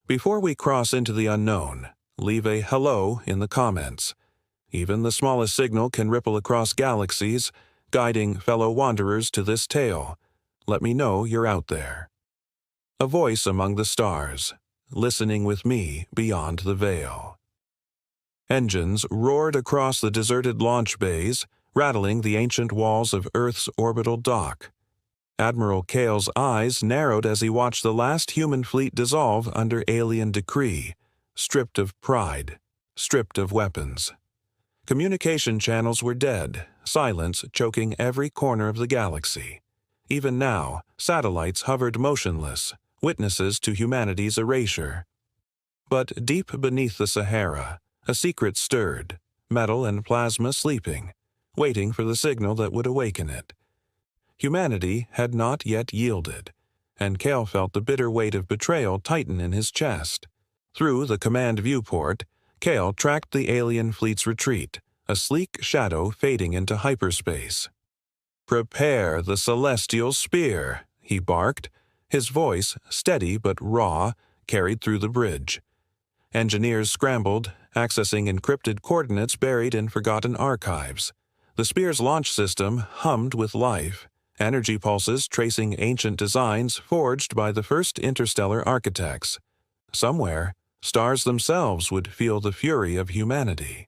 Before we cross into the unknown, leave a hello in the comments. Even the smallest signal can ripple across galaxies, guiding fellow wanderers to this tale. Let me know you're out there. A voice among the stars, listening with me beyond the veil. Engines roared across the deserted launch bays, rattling the ancient walls of Earth's orbital dock. Admiral Kale's eyes narrowed as he watched the last human fleet dissolve under alien decree, stripped of pride, stripped of weapons. Communication channels were dead, silence choking every corner of the galaxy. Even now, satellites hovered motionless, witnesses to humanity's erasure. But deep beneath the Sahara, a secret stirred, metal and plasma sleeping, waiting for the signal that would awaken it. Humanity had not yet yielded, and Kale felt the bitter weight of betrayal tighten in his chest. Through the command viewport, Kale tracked the alien fleet's retreat, a sleek shadow fading into hyperspace. "Prepare the celestial spear," he barked, his voice, steady but raw, carried through the bridge. Engineers scrambled, accessing encrypted coordinates buried in forgotten archives. The spear's launch system hummed with life, energy pulses tracing ancient designs forged by the first interstellar architects. Somewhere, stars themselves would feel the fury of humanity.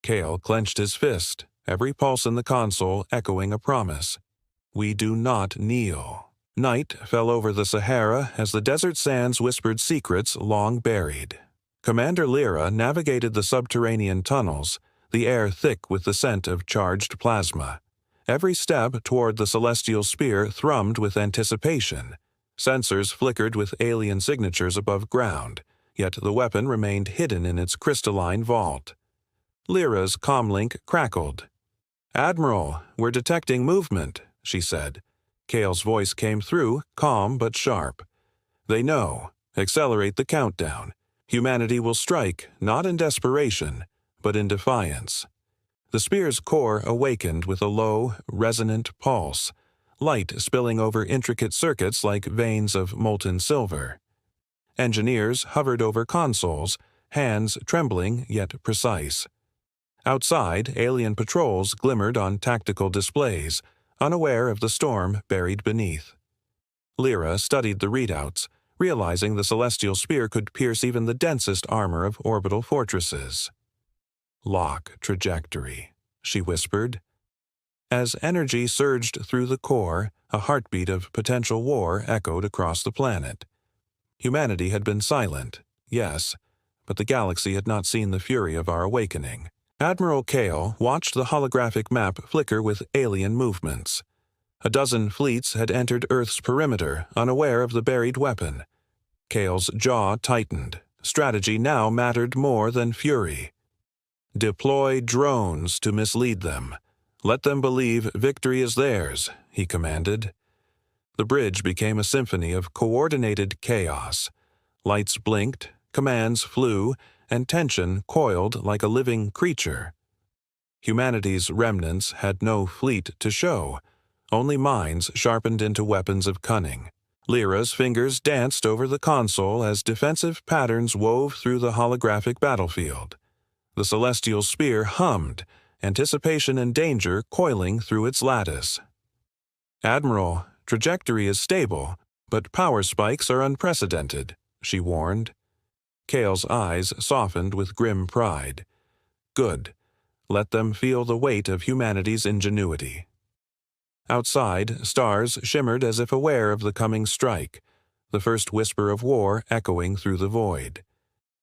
Kale clenched his fist, every pulse in the console echoing a promise. We do not kneel. Night fell over the Sahara as the desert sands whispered secrets long buried. Commander Lyra navigated the subterranean tunnels, the air thick with the scent of charged plasma. Every step toward the celestial spear thrummed with anticipation. Sensors flickered with alien signatures above ground, yet the weapon remained hidden in its crystalline vault. Lyra's comlink crackled. "Admiral, we're detecting movement," she said. Kale's voice came through, calm but sharp. "They know. Accelerate the countdown. Humanity will strike, not in desperation, but in defiance." The spear's core awakened with a low, resonant pulse, light spilling over intricate circuits like veins of molten silver. Engineers hovered over consoles, hands trembling yet precise. Outside, alien patrols glimmered on tactical displays, unaware of the storm buried beneath. Lyra studied the readouts, realizing the celestial spear could pierce even the densest armor of orbital fortresses. "Lock trajectory," she whispered. As energy surged through the core, a heartbeat of potential war echoed across the planet. Humanity had been silent, yes, but the galaxy had not seen the fury of our awakening. Admiral Kale watched the holographic map flicker with alien movements. A dozen fleets had entered Earth's perimeter, unaware of the buried weapon. Kale's jaw tightened. Strategy now mattered more than fury. "Deploy drones to mislead them. Let them believe victory is theirs," he commanded. The bridge became a symphony of coordinated chaos. Lights blinked, commands flew, and tension coiled like a living creature. Humanity's remnants had no fleet to show, only minds sharpened into weapons of cunning. Lyra's fingers danced over the console as defensive patterns wove through the holographic battlefield. The celestial spear hummed, anticipation and danger coiling through its lattice. "Admiral, trajectory is stable, but power spikes are unprecedented," she warned. Kale's eyes softened with grim pride. "Good. Let them feel the weight of humanity's ingenuity." Outside, stars shimmered as if aware of the coming strike, the first whisper of war echoing through the void.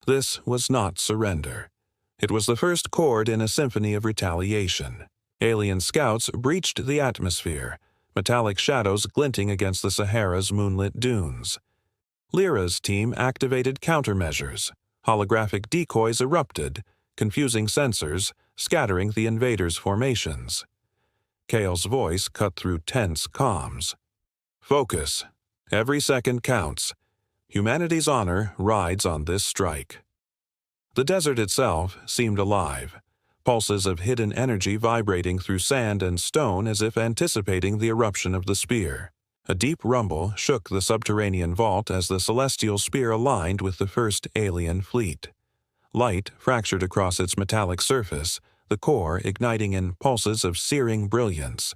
This was not surrender. It was the first chord in a symphony of retaliation. Alien scouts breached the atmosphere, metallic shadows glinting against the Sahara's moonlit dunes. Lyra's team activated countermeasures. Holographic decoys erupted, confusing sensors, scattering the invaders' formations. Kale's voice cut through tense comms. "Focus. Every second counts. Humanity's honor rides on this strike." The desert itself seemed alive, pulses of hidden energy vibrating through sand and stone as if anticipating the eruption of the spear. A deep rumble shook the subterranean vault as the celestial spear aligned with the first alien fleet. Light fractured across its metallic surface, the core igniting in pulses of searing brilliance.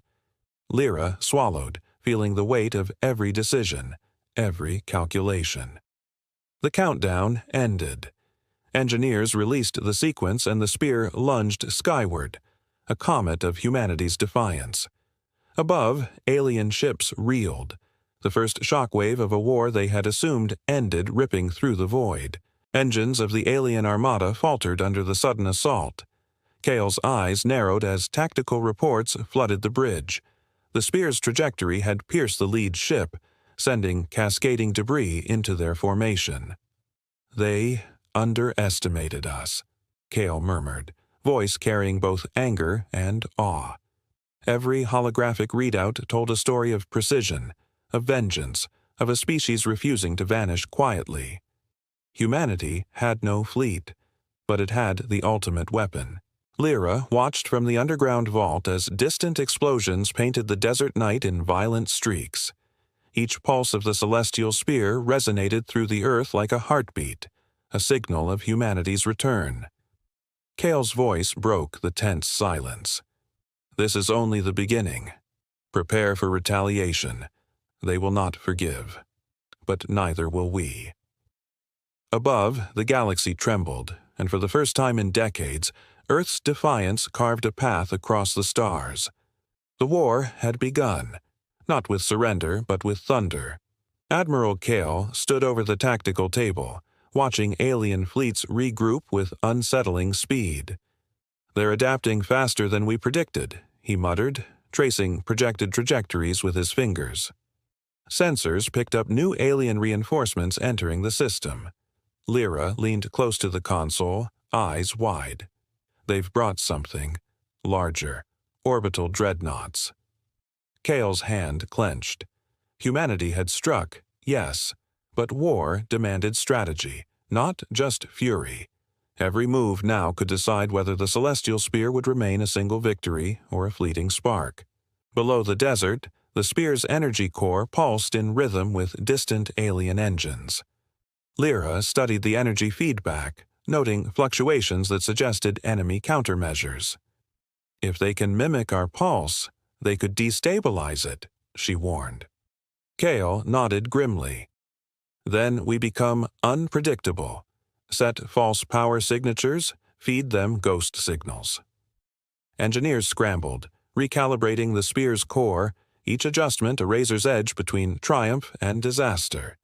Lyra swallowed, feeling the weight of every decision, every calculation. The countdown ended. Engineers released the sequence and the spear lunged skyward, a comet of humanity's defiance. Above, alien ships reeled. The first shockwave of a war they had assumed ended, ripping through the void. Engines of the alien armada faltered under the sudden assault. Kale's eyes narrowed as tactical reports flooded the bridge. The spear's trajectory had pierced the lead ship, sending cascading debris into their formation. "They underestimated us," Kale murmured, voice carrying both anger and awe. Every holographic readout told a story of precision, of vengeance, of a species refusing to vanish quietly. Humanity had no fleet, but it had the ultimate weapon. Lyra watched from the underground vault as distant explosions painted the desert night in violent streaks. Each pulse of the celestial spear resonated through the earth like a heartbeat, a signal of humanity's return. Kale's voice broke the tense silence. "This is only the beginning. Prepare for retaliation. They will not forgive. But neither will we." Above, the galaxy trembled, and for the first time in decades, Earth's defiance carved a path across the stars. The war had begun, not with surrender, but with thunder. Admiral Kale stood over the tactical table, watching alien fleets regroup with unsettling speed. "They're adapting faster than we predicted," he muttered, tracing projected trajectories with his fingers. Sensors picked up new alien reinforcements entering the system. Lyra leaned close to the console, eyes wide. "They've brought something larger, orbital dreadnoughts." Kale's hand clenched. Humanity had struck, yes, but war demanded strategy, not just fury. Every move now could decide whether the celestial spear would remain a single victory or a fleeting spark. Below the desert, the spear's energy core pulsed in rhythm with distant alien engines. Lyra studied the energy feedback, noting fluctuations that suggested enemy countermeasures. "If they can mimic our pulse, they could destabilize it," she warned. Kale nodded grimly. "Then we become unpredictable. Set false power signatures, feed them ghost signals." Engineers scrambled, recalibrating the spear's core, each adjustment a razor's edge between triumph and disaster.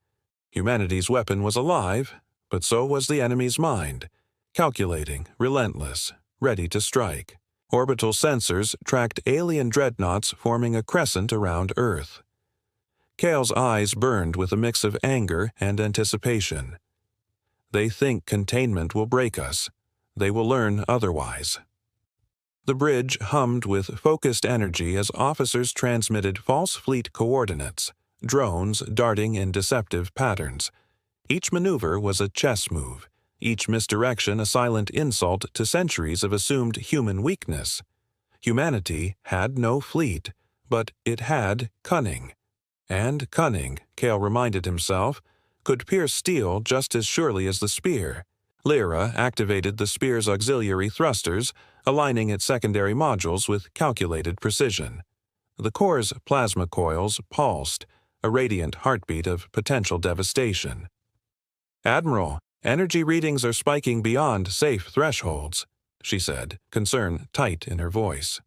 Humanity's weapon was alive, but so was the enemy's mind, calculating, relentless, ready to strike. Orbital sensors tracked alien dreadnoughts forming a crescent around Earth. Kale's eyes burned with a mix of anger and anticipation. "They think containment will break us. They will learn otherwise." The bridge hummed with focused energy as officers transmitted false fleet coordinates, drones darting in deceptive patterns. Each maneuver was a chess move, each misdirection a silent insult to centuries of assumed human weakness. Humanity had no fleet, but it had cunning. And cunning, Kale reminded himself, could pierce steel just as surely as the spear. Lyra activated the spear's auxiliary thrusters, aligning its secondary modules with calculated precision. The core's plasma coils pulsed, a radiant heartbeat of potential devastation. "Admiral, energy readings are spiking beyond safe thresholds," she said, concern tight in her voice.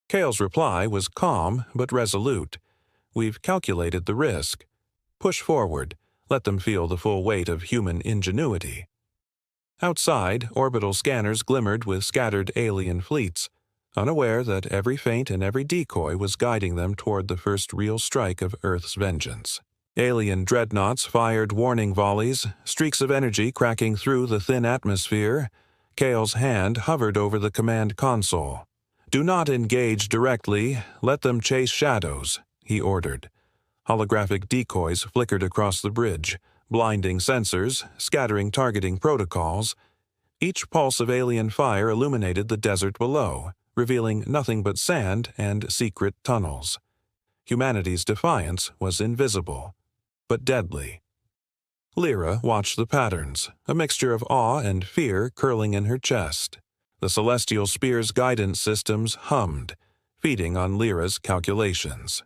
Kale's reply was calm but resolute. "We've calculated the risk. Push forward. Let them feel the full weight of human ingenuity." Outside, orbital scanners glimmered with scattered alien fleets, unaware that every feint and every decoy was guiding them toward the first real strike of Earth's vengeance. Alien dreadnoughts fired warning volleys, streaks of energy cracking through the thin atmosphere. Kale's hand hovered over the command console. "Do not engage directly. Let them chase shadows," he ordered. Holographic decoys flickered across the bridge, blinding sensors, scattering targeting protocols. Each pulse of alien fire illuminated the desert below, revealing nothing but sand and secret tunnels. Humanity's defiance was invisible, but deadly. Lyra watched the patterns, a mixture of awe and fear curling in her chest. The celestial spear's guidance systems hummed, feeding on Lyra's calculations.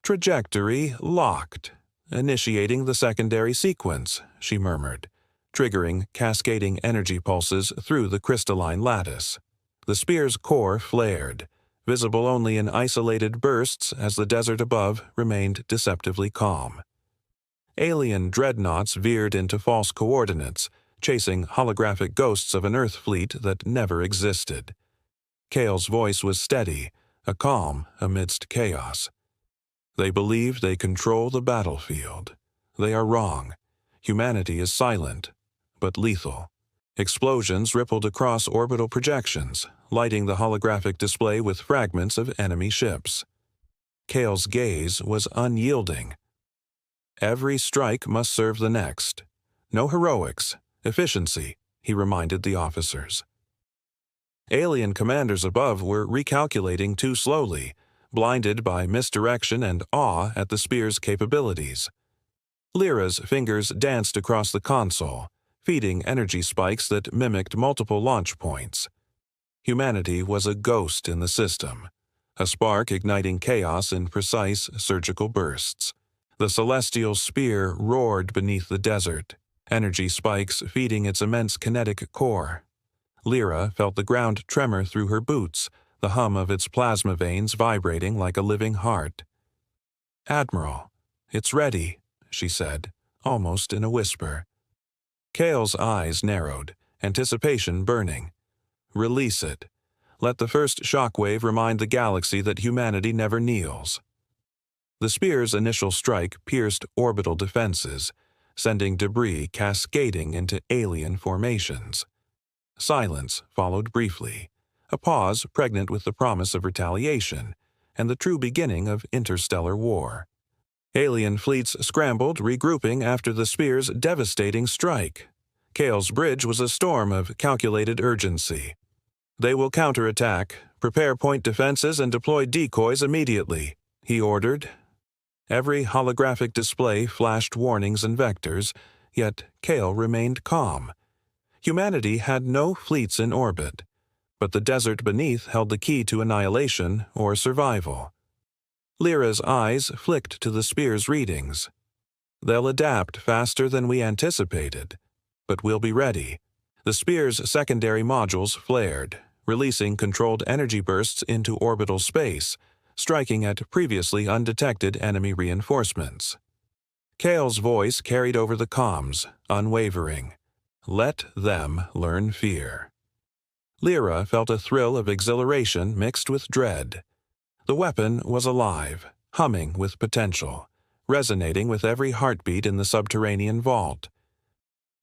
Trajectory locked. Initiating the secondary sequence, she murmured, triggering cascading energy pulses through the crystalline lattice. The spear's core flared, visible only in isolated bursts as the desert above remained deceptively calm. Alien dreadnoughts veered into false coordinates, chasing holographic ghosts of an Earth fleet that never existed. Kale's voice was steady, a calm amidst chaos. They believe they control the battlefield. They are wrong. Humanity is silent, but lethal. Explosions rippled across orbital projections, lighting the holographic display with fragments of enemy ships. Kale's gaze was unyielding. Every strike must serve the next. No heroics, efficiency, he reminded the officers. Alien commanders above were recalculating too slowly, blinded by misdirection and awe at the spear's capabilities. Lyra's fingers danced across the console, feeding energy spikes that mimicked multiple launch points. Humanity was a ghost in the system, a spark igniting chaos in precise surgical bursts. The celestial spear roared beneath the desert, energy spikes feeding its immense kinetic core. Lyra felt the ground tremor through her boots, the hum of its plasma veins vibrating like a living heart. "Admiral, it's ready," she said, almost in a whisper. Kale's eyes narrowed, anticipation burning. "Release it. Let the first shockwave remind the galaxy that humanity never kneels." The spear's initial strike pierced orbital defenses, sending debris cascading into alien formations. Silence followed briefly, a pause pregnant with the promise of retaliation and the true beginning of interstellar war. Alien fleets scrambled, regrouping after the spear's devastating strike. Kale's bridge was a storm of calculated urgency. "They will counterattack. Prepare point defenses and deploy decoys immediately," he ordered. Every holographic display flashed warnings and vectors, yet Kale remained calm. Humanity had no fleets in orbit, but the desert beneath held the key to annihilation or survival. Lyra's eyes flicked to the spear's readings. "They'll adapt faster than we anticipated, but we'll be ready." The spear's secondary modules flared, releasing controlled energy bursts into orbital space, striking at previously undetected enemy reinforcements. Kale's voice carried over the comms, unwavering. "Let them learn fear." Lyra felt a thrill of exhilaration mixed with dread. The weapon was alive, humming with potential, resonating with every heartbeat in the subterranean vault.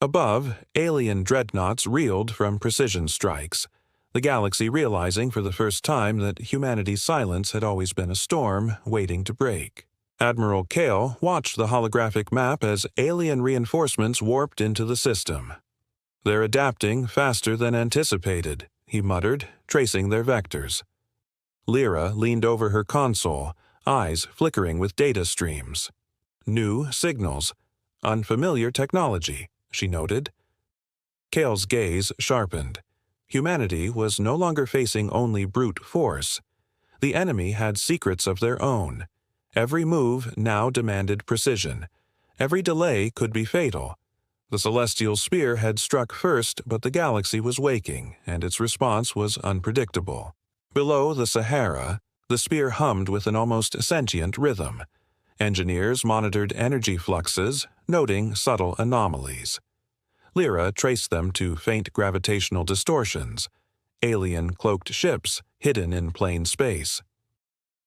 Above, alien dreadnoughts reeled from precision strikes, the galaxy realizing for the first time that humanity's silence had always been a storm waiting to break. Admiral Kale watched the holographic map as alien reinforcements warped into the system. "They're adapting faster than anticipated," he muttered, tracing their vectors. Lyra leaned over her console, eyes flickering with data streams. "New signals. Unfamiliar technology," she noted. Kale's gaze sharpened. Humanity was no longer facing only brute force. The enemy had secrets of their own. Every move now demanded precision. Every delay could be fatal. The celestial spear had struck first, but the galaxy was waking, and its response was unpredictable. Below the Sahara, the spear hummed with an almost sentient rhythm. Engineers monitored energy fluxes, noting subtle anomalies. Lyra traced them to faint gravitational distortions, alien cloaked ships hidden in plain space.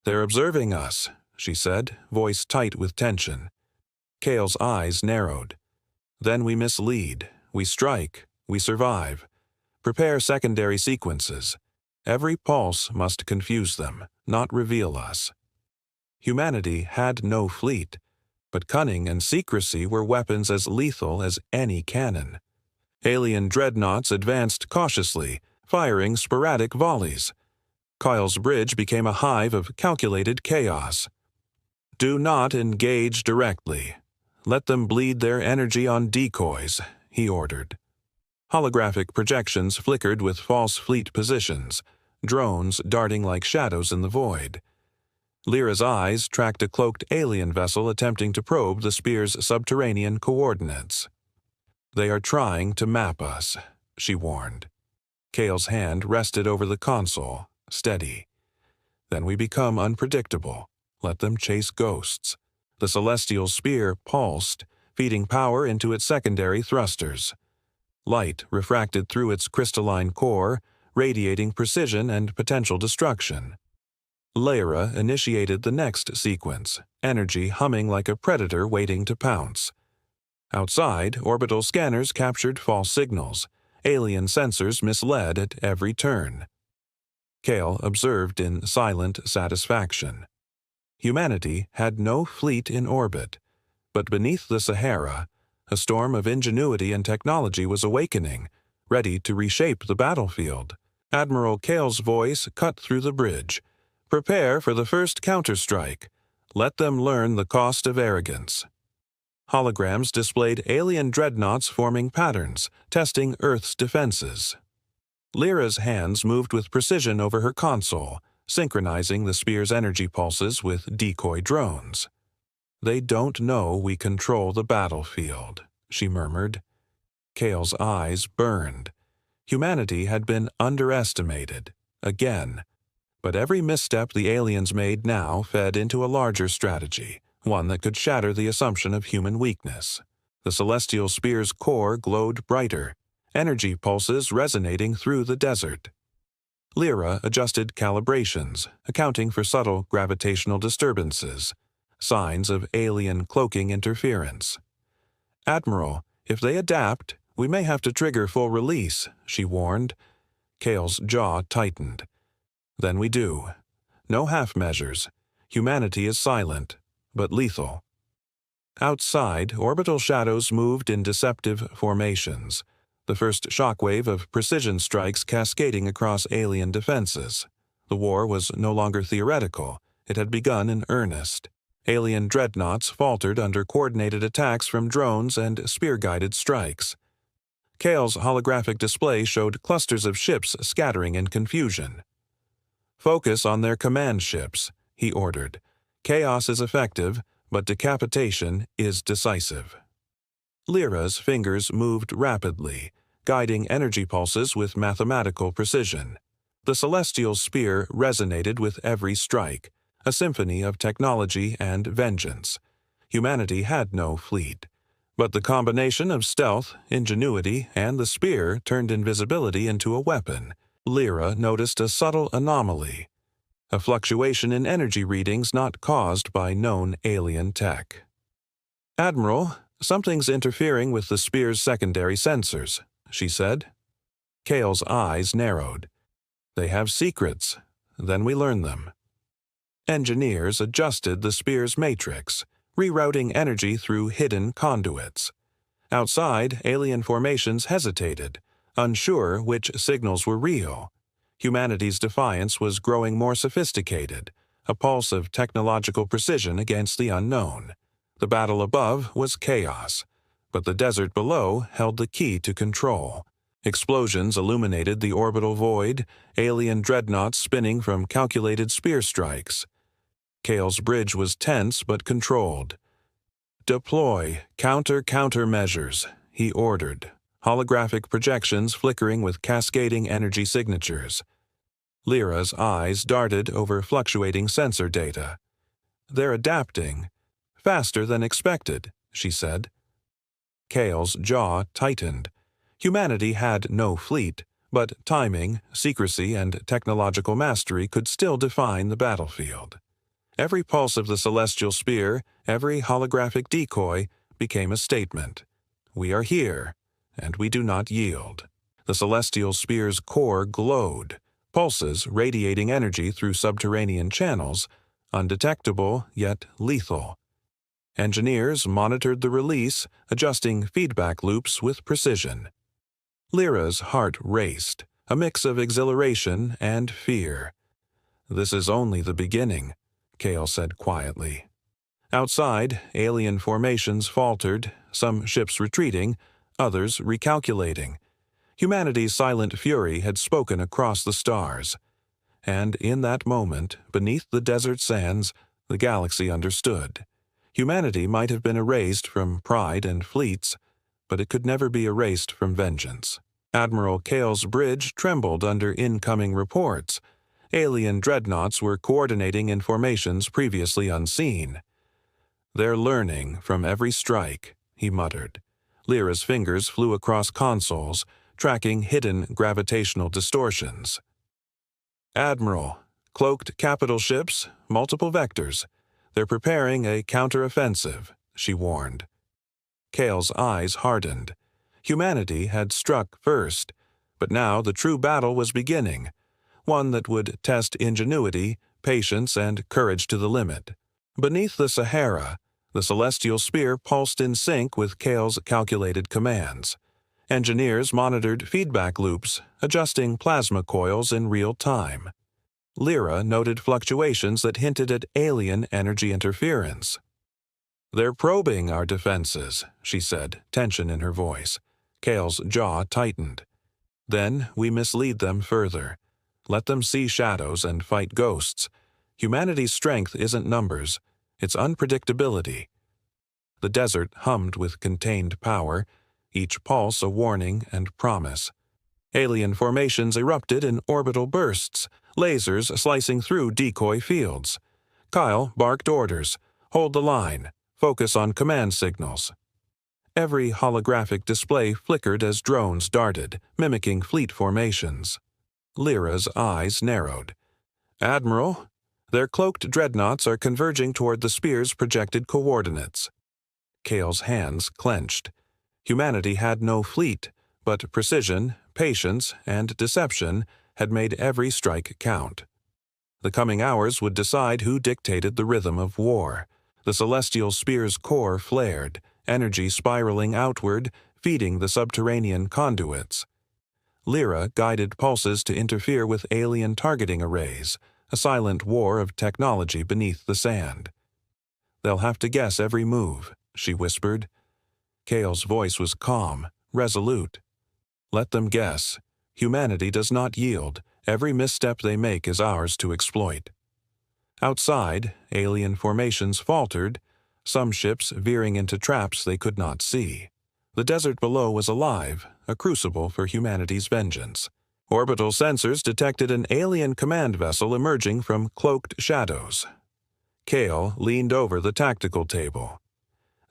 "They're observing us," she said, voice tight with tension. Kale's eyes narrowed. "Then we mislead, we strike, we survive. Prepare secondary sequences. Every pulse must confuse them, not reveal us." Humanity had no fleet, but cunning and secrecy were weapons as lethal as any cannon. Alien dreadnoughts advanced cautiously, firing sporadic volleys. Kyle's bridge became a hive of calculated chaos. Do not engage directly. Let them bleed their energy on decoys, he ordered. Holographic projections flickered with false fleet positions, drones darting like shadows in the void. Lyra's eyes tracked a cloaked alien vessel attempting to probe the spear's subterranean coordinates. They are trying to map us, she warned. Kale's hand rested over the console, steady. Then we become unpredictable. Let them chase ghosts. The celestial spear pulsed, feeding power into its secondary thrusters. Light refracted through its crystalline core, radiating precision and potential destruction. Lyra initiated the next sequence, energy humming like a predator waiting to pounce. Outside, orbital scanners captured false signals. Alien sensors misled at every turn. Kale observed in silent satisfaction. Humanity had no fleet in orbit, but beneath the Sahara, a storm of ingenuity and technology was awakening, ready to reshape the battlefield. Admiral Kale's voice cut through the bridge. Prepare for the first counterstrike. Let them learn the cost of arrogance. Holograms displayed alien dreadnoughts forming patterns, testing Earth's defenses. Lyra's hands moved with precision over her console, synchronizing the spear's energy pulses with decoy drones. They don't know we control the battlefield, she murmured. Kale's eyes burned. Humanity had been underestimated, again. But every misstep the aliens made now fed into a larger strategy, one that could shatter the assumption of human weakness. The celestial spear's core glowed brighter, energy pulses resonating through the desert. Lyra adjusted calibrations, accounting for subtle gravitational disturbances, signs of alien cloaking interference. Admiral, if they adapt, we may have to trigger full release, she warned. Kale's jaw tightened. Then we do. No half measures. Humanity is silent, but lethal. Outside, orbital shadows moved in deceptive formations, the first shockwave of precision strikes cascading across alien defenses. The war was no longer theoretical. It had begun in earnest. Alien dreadnoughts faltered under coordinated attacks from drones and spear-guided strikes. Kale's holographic display showed clusters of ships scattering in confusion. Focus on their command ships, he ordered. Chaos is effective, but decapitation is decisive. Lyra's fingers moved rapidly, guiding energy pulses with mathematical precision. The celestial spear resonated with every strike, a symphony of technology and vengeance. Humanity had no fleet, but the combination of stealth, ingenuity, and the spear turned invisibility into a weapon. Lyra noticed a subtle anomaly, a fluctuation in energy readings not caused by known alien tech. Admiral, something's interfering with the spear's secondary sensors, she said. Kale's eyes narrowed. They have secrets. Then we learn them. Engineers adjusted the spear's matrix, rerouting energy through hidden conduits. Outside, alien formations hesitated, unsure which signals were real. Humanity's defiance was growing more sophisticated, a pulse of technological precision against the unknown. The battle above was chaos, but the desert below held the key to control. Explosions illuminated the orbital void, alien dreadnoughts spinning from calculated spear strikes. Kale's bridge was tense but controlled. Deploy countermeasures, he ordered, holographic projections flickering with cascading energy signatures. Lyra's eyes darted over fluctuating sensor data. They're adapting. Faster than expected, she said. Kale's jaw tightened. Humanity had no fleet, but timing, secrecy, and technological mastery could still define the battlefield. Every pulse of the celestial spear, every holographic decoy, became a statement. We are here, and we do not yield. The celestial spear's core glowed, pulses radiating energy through subterranean channels, undetectable yet lethal. Engineers monitored the release, adjusting feedback loops with precision. Lyra's heart raced, a mix of exhilaration and fear. This is only the beginning, Kale said quietly. Outside, alien formations faltered, some ships retreating, others recalculating. Humanity's silent fury had spoken across the stars. And in that moment, beneath the desert sands, the galaxy understood. Humanity might have been erased from pride and fleets, but it could never be erased from vengeance. Admiral Kale's bridge trembled under incoming reports. Alien dreadnoughts were coordinating in formations previously unseen. "They're learning from every strike," he muttered. Lyra's fingers flew across consoles, tracking hidden gravitational distortions. "Admiral, cloaked capital ships, multiple vectors. They're preparing a counteroffensive," she warned. Kale's eyes hardened. Humanity had struck first, but now the true battle was beginning, one that would test ingenuity, patience, and courage to the limit. Beneath the Sahara, the celestial spear pulsed in sync with Kale's calculated commands. Engineers monitored feedback loops, adjusting plasma coils in real time. Lyra noted fluctuations that hinted at alien energy interference. "They're probing our defenses," she said, tension in her voice. Kale's jaw tightened. "Then we mislead them further. Let them see shadows and fight ghosts. Humanity's strength isn't numbers, it's unpredictability." The desert hummed with contained power, each pulse a warning and promise. Alien formations erupted in orbital bursts, lasers slicing through decoy fields. Kyle barked orders: "Hold the line. Focus on command signals." Every holographic display flickered as drones darted, mimicking fleet formations. Lyra's eyes narrowed. "Admiral, their cloaked dreadnoughts are converging toward the spear's projected coordinates." Kale's hands clenched. Humanity had no fleet, but precision, patience, and deception had made every strike count. The coming hours would decide who dictated the rhythm of war. The celestial spear's core flared, energy spiraling outward, feeding the subterranean conduits. Lyra guided pulses to interfere with alien targeting arrays, a silent war of technology beneath the sand. "They'll have to guess every move," she whispered. Kale's voice was calm, resolute. "Let them guess. Humanity does not yield. Every misstep they make is ours to exploit." Outside, alien formations faltered, some ships veering into traps they could not see. The desert below was alive, a crucible for humanity's vengeance. Orbital sensors detected an alien command vessel emerging from cloaked shadows. Kale leaned over the tactical table.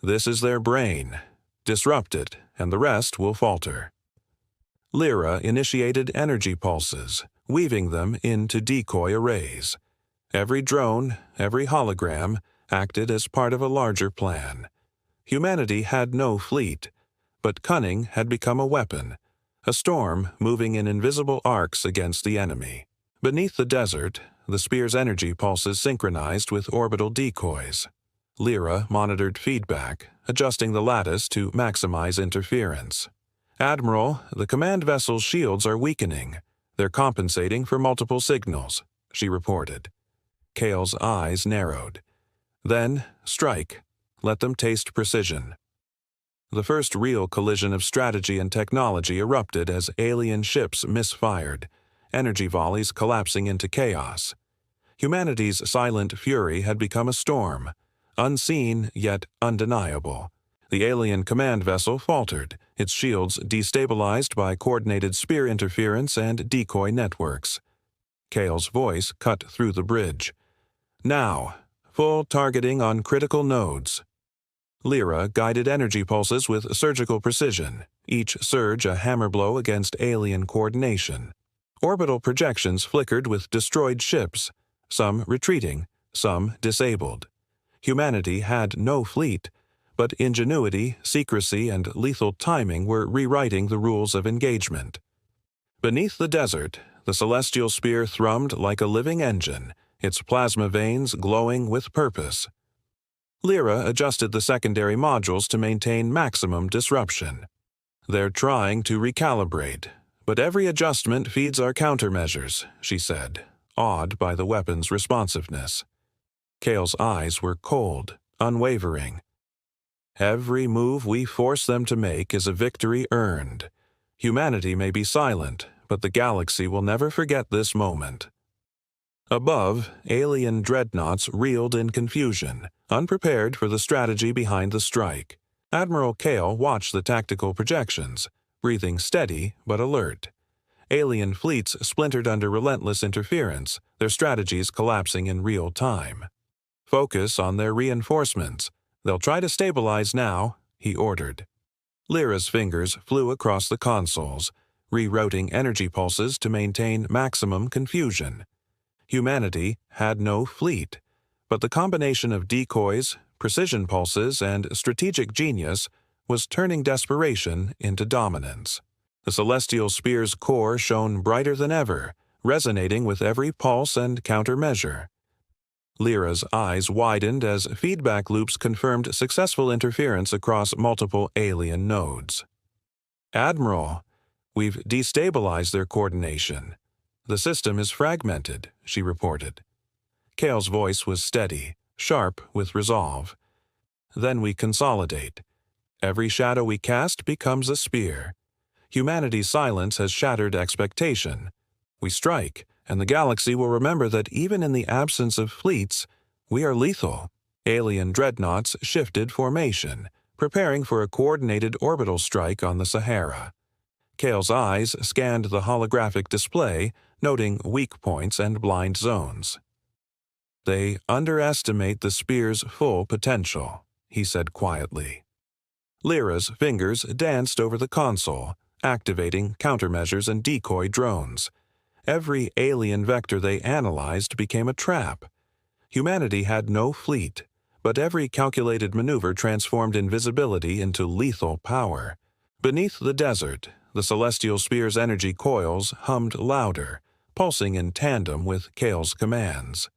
"This is their brain. Disrupt it, and the rest will falter." Lyra initiated energy pulses, weaving them into decoy arrays. Every drone, every hologram, acted as part of a larger plan. Humanity had no fleet, but cunning had become a weapon, a storm moving in invisible arcs against the enemy. Beneath the desert, the spear's energy pulses synchronized with orbital decoys. Lyra monitored feedback, adjusting the lattice to maximize interference. "Admiral, the command vessel's shields are weakening. They're compensating for multiple signals," she reported. Kale's eyes narrowed. "Then, strike. Let them taste precision." The first real collision of strategy and technology erupted as alien ships misfired, energy volleys collapsing into chaos. Humanity's silent fury had become a storm, unseen yet undeniable. The alien command vessel faltered, its shields destabilized by coordinated spear interference and decoy networks. Kale's voice cut through the bridge. "Now, full targeting on critical nodes." Lyra guided energy pulses with surgical precision, each surge a hammer blow against alien coordination. Orbital projections flickered with destroyed ships, some retreating, some disabled. Humanity had no fleet, but ingenuity, secrecy, and lethal timing were rewriting the rules of engagement. Beneath the desert, the celestial spear thrummed like a living engine, its plasma veins glowing with purpose. Lyra adjusted the secondary modules to maintain maximum disruption. "They're trying to recalibrate, but every adjustment feeds our countermeasures," she said, awed by the weapon's responsiveness. Kale's eyes were cold, unwavering. Every move we force them to make is a victory earned. Humanity may be silent, but the galaxy will never forget this moment. Above, alien dreadnoughts reeled in confusion, unprepared for the strategy behind the strike. Admiral Kale watched the tactical projections, breathing steady but alert. Alien fleets splintered under relentless interference, their strategies collapsing in real time. Focus on their reinforcements. They'll try to stabilize now, he ordered. Lyra's fingers flew across the consoles, rerouting energy pulses to maintain maximum confusion. Humanity had no fleet, but the combination of decoys, precision pulses, and strategic genius was turning desperation into dominance. The celestial spear's core shone brighter than ever, resonating with every pulse and countermeasure. Lyra's eyes widened as feedback loops confirmed successful interference across multiple alien nodes. "Admiral, we've destabilized their coordination. The system is fragmented," she reported. Kale's voice was steady, sharp with resolve. "Then we consolidate. Every shadow we cast becomes a spear. Humanity's silence has shattered expectation. We strike, and the galaxy will remember that even in the absence of fleets, we are lethal." Alien dreadnoughts shifted formation, preparing for a coordinated orbital strike on the Sahara. Kale's eyes scanned the holographic display, noting weak points and blind zones. "They underestimate the spear's full potential," he said quietly. Lyra's fingers danced over the console, activating countermeasures and decoy drones. Every alien vector they analyzed became a trap. Humanity had no fleet, but every calculated maneuver transformed invisibility into lethal power. Beneath the desert, the celestial spear's energy coils hummed louder, pulsing in tandem with Kale's commands.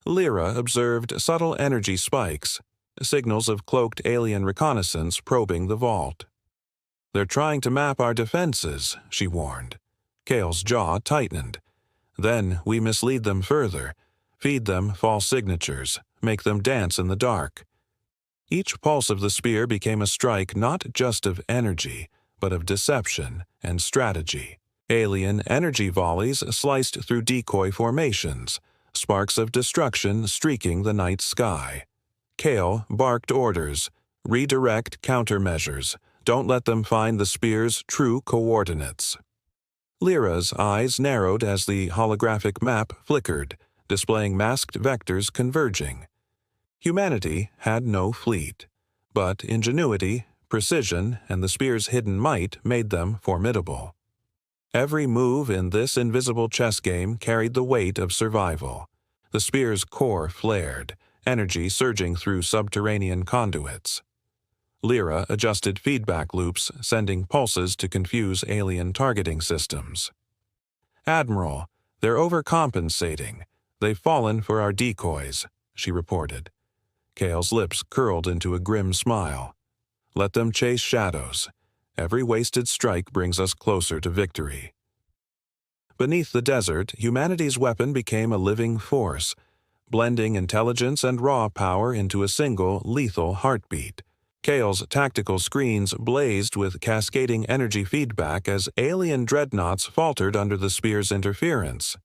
Lyra observed subtle energy spikes, signals of cloaked alien reconnaissance probing the vault. "They're trying to map our defenses," she warned. Kale's jaw tightened. "Then we mislead them further, feed them false signatures, make them dance in the dark." Each pulse of the spear became a strike not just of energy, but of deception and strategy. Alien energy volleys sliced through decoy formations, sparks of destruction streaking the night sky. Kale barked orders, redirect countermeasures, don't let them find the spear's true coordinates. Lyra's eyes narrowed as the holographic map flickered, displaying masked vectors converging. Humanity had no fleet, but ingenuity, precision, and the spear's hidden might made them formidable. Every move in this invisible chess game carried the weight of survival. The spear's core flared, energy surging through subterranean conduits. Lyra adjusted feedback loops, sending pulses to confuse alien targeting systems. "Admiral, they're overcompensating. They've fallen for our decoys," she reported. Kale's lips curled into a grim smile. "Let them chase shadows. Every wasted strike brings us closer to victory." Beneath the desert, humanity's weapon became a living force, blending intelligence and raw power into a single, lethal heartbeat. Kale's tactical screens blazed with cascading energy feedback as alien dreadnoughts faltered under the spear's interference.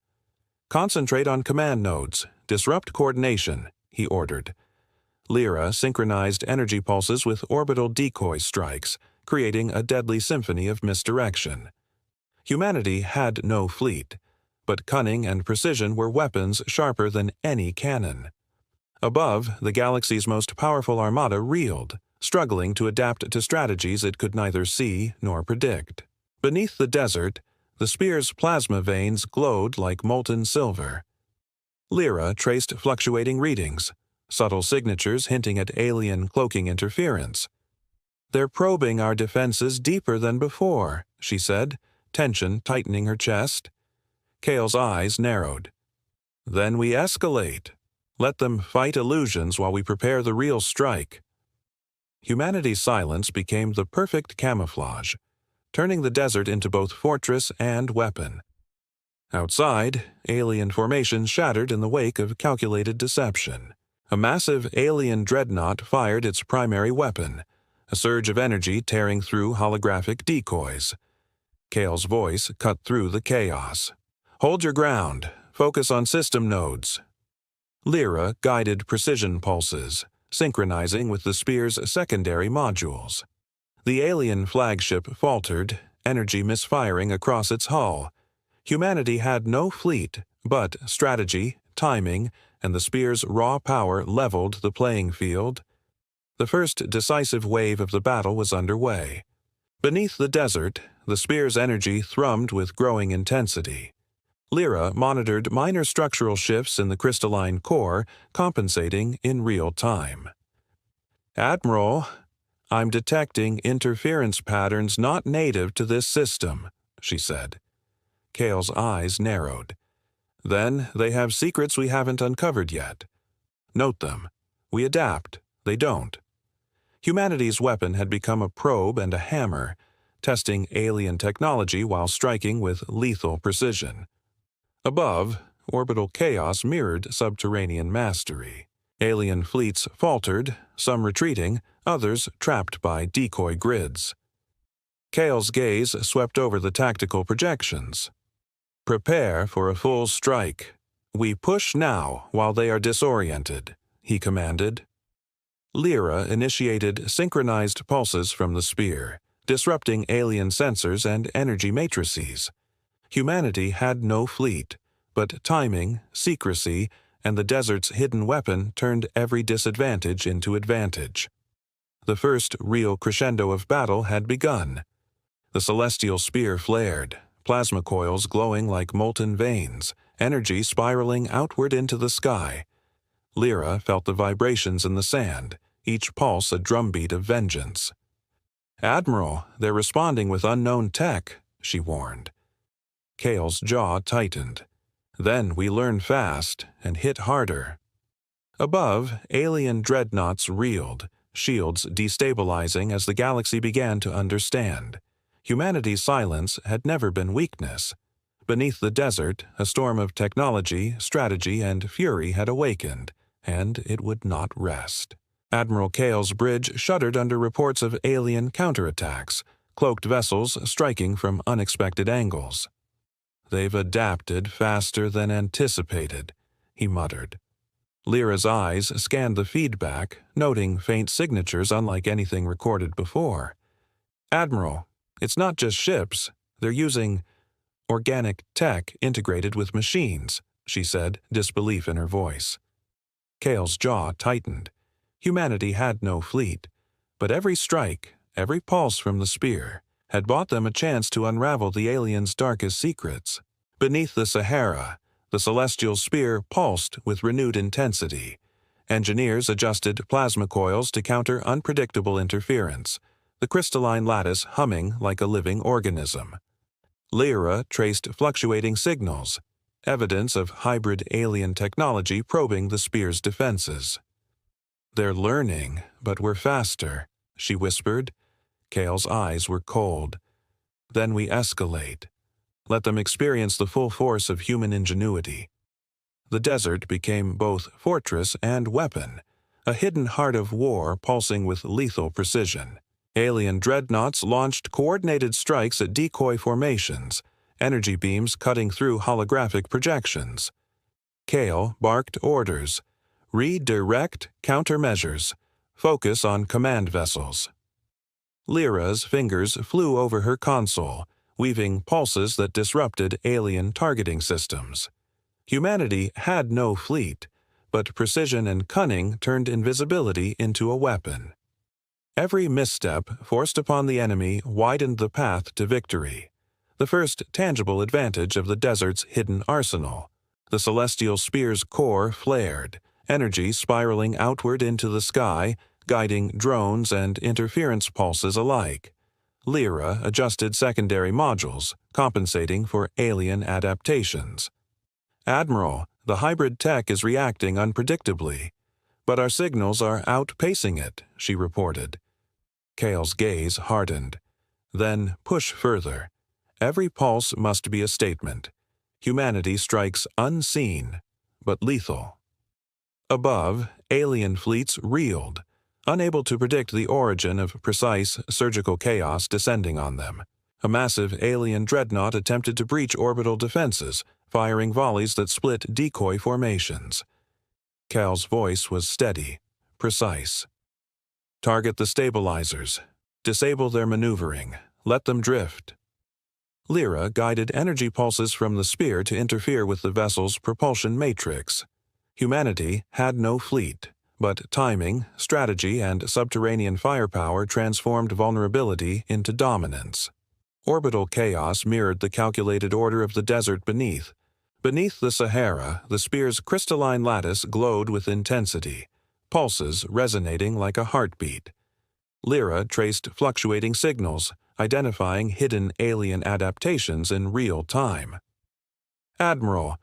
"Concentrate on command nodes. Disrupt coordination," he ordered. Lyra synchronized energy pulses with orbital decoy strikes, creating a deadly symphony of misdirection. Humanity had no fleet, but cunning and precision were weapons sharper than any cannon. Above, the galaxy's most powerful armada reeled, struggling to adapt to strategies it could neither see nor predict. Beneath the desert, the spear's plasma veins glowed like molten silver. Lyra traced fluctuating readings, subtle signatures hinting at alien cloaking interference. "They're probing our defenses deeper than before," she said, tension tightening her chest. Kale's eyes narrowed. "Then we escalate. Let them fight illusions while we prepare the real strike." Humanity's silence became the perfect camouflage, turning the desert into both fortress and weapon. Outside, alien formations shattered in the wake of calculated deception. A massive alien dreadnought fired its primary weapon, a surge of energy tearing through holographic decoys. Kale's voice cut through the chaos. "Hold your ground. Focus on system nodes." Lyra guided precision pulses, synchronizing with the spear's secondary modules. The alien flagship faltered, energy misfiring across its hull. Humanity had no fleet, but strategy, timing, and the spear's raw power leveled the playing field. The first decisive wave of the battle was underway. Beneath the desert, the spear's energy thrummed with growing intensity. Lyra monitored minor structural shifts in the crystalline core, compensating in real time. "Admiral, I'm detecting interference patterns not native to this system," she said. Kale's eyes narrowed. "Then they have secrets we haven't uncovered yet. Note them. We adapt. They don't." Humanity's weapon had become a probe and a hammer, testing alien technology while striking with lethal precision. Above, orbital chaos mirrored subterranean mastery. Alien fleets faltered, some retreating, others trapped by decoy grids. Kale's gaze swept over the tactical projections. "Prepare for a full strike. We push now while they are disoriented," he commanded. Lyra initiated synchronized pulses from the spear, disrupting alien sensors and energy matrices. Humanity had no fleet, but timing, secrecy, and the desert's hidden weapon turned every disadvantage into advantage. The first real crescendo of battle had begun. The celestial spear flared, plasma coils glowing like molten veins, energy spiraling outward into the sky. Lyra felt the vibrations in the sand, each pulse a drumbeat of vengeance. "Admiral, they're responding with unknown tech," she warned. Kale's jaw tightened. "Then we learn fast and hit harder." Above, alien dreadnoughts reeled, shields destabilizing as the galaxy began to understand. Humanity's silence had never been weakness. Beneath the desert, a storm of technology, strategy, and fury had awakened, and it would not rest. Admiral Kale's bridge shuddered under reports of alien counterattacks, cloaked vessels striking from unexpected angles. "They've adapted faster than anticipated," he muttered. Lyra's eyes scanned the feedback, noting faint signatures unlike anything recorded before. "Admiral, it's not just ships. They're using organic tech integrated with machines," she said, disbelief in her voice. Kale's jaw tightened. Humanity had no fleet, but every strike, every pulse from the spear, had bought them a chance to unravel the aliens' darkest secrets. Beneath the Sahara, the celestial spear pulsed with renewed intensity. Engineers adjusted plasma coils to counter unpredictable interference, the crystalline lattice humming like a living organism. Lyra traced fluctuating signals, evidence of hybrid alien technology probing the spear's defenses. "They're learning, but we're faster," she whispered. Kale's eyes were cold. "Then we escalate. Let them experience the full force of human ingenuity." The desert became both fortress and weapon, a hidden heart of war pulsing with lethal precision. Alien dreadnoughts launched coordinated strikes at decoy formations, energy beams cutting through holographic projections. Kale barked orders. "Redirect countermeasures. Focus on command vessels." Lyra's fingers flew over her console, weaving pulses that disrupted alien targeting systems. Humanity had no fleet, but precision and cunning turned invisibility into a weapon. Every misstep forced upon the enemy widened the path to victory, the first tangible advantage of the desert's hidden arsenal. The celestial spear's core flared, energy spiraling outward into the sky, guiding drones and interference pulses alike. Lyra adjusted secondary modules, compensating for alien adaptations. "Admiral, the hybrid tech is reacting unpredictably, but our signals are outpacing it," she reported. Kale's gaze hardened. "Then push further. Every pulse must be a statement. Humanity strikes unseen, but lethal." Above, alien fleets reeled, unable to predict the origin of precise surgical chaos descending on them. A massive alien dreadnought attempted to breach orbital defenses, firing volleys that split decoy formations. Cal's voice was steady, precise. Target the stabilizers. Disable their maneuvering. Let them drift. Lyra guided energy pulses from the spear to interfere with the vessel's propulsion matrix. Humanity had no fleet, but timing, strategy, and subterranean firepower transformed vulnerability into dominance. Orbital chaos mirrored the calculated order of the desert beneath. Beneath the Sahara, the spear's crystalline lattice glowed with intensity, pulses resonating like a heartbeat. Lyra traced fluctuating signals, identifying hidden alien adaptations in real time. "Admiral,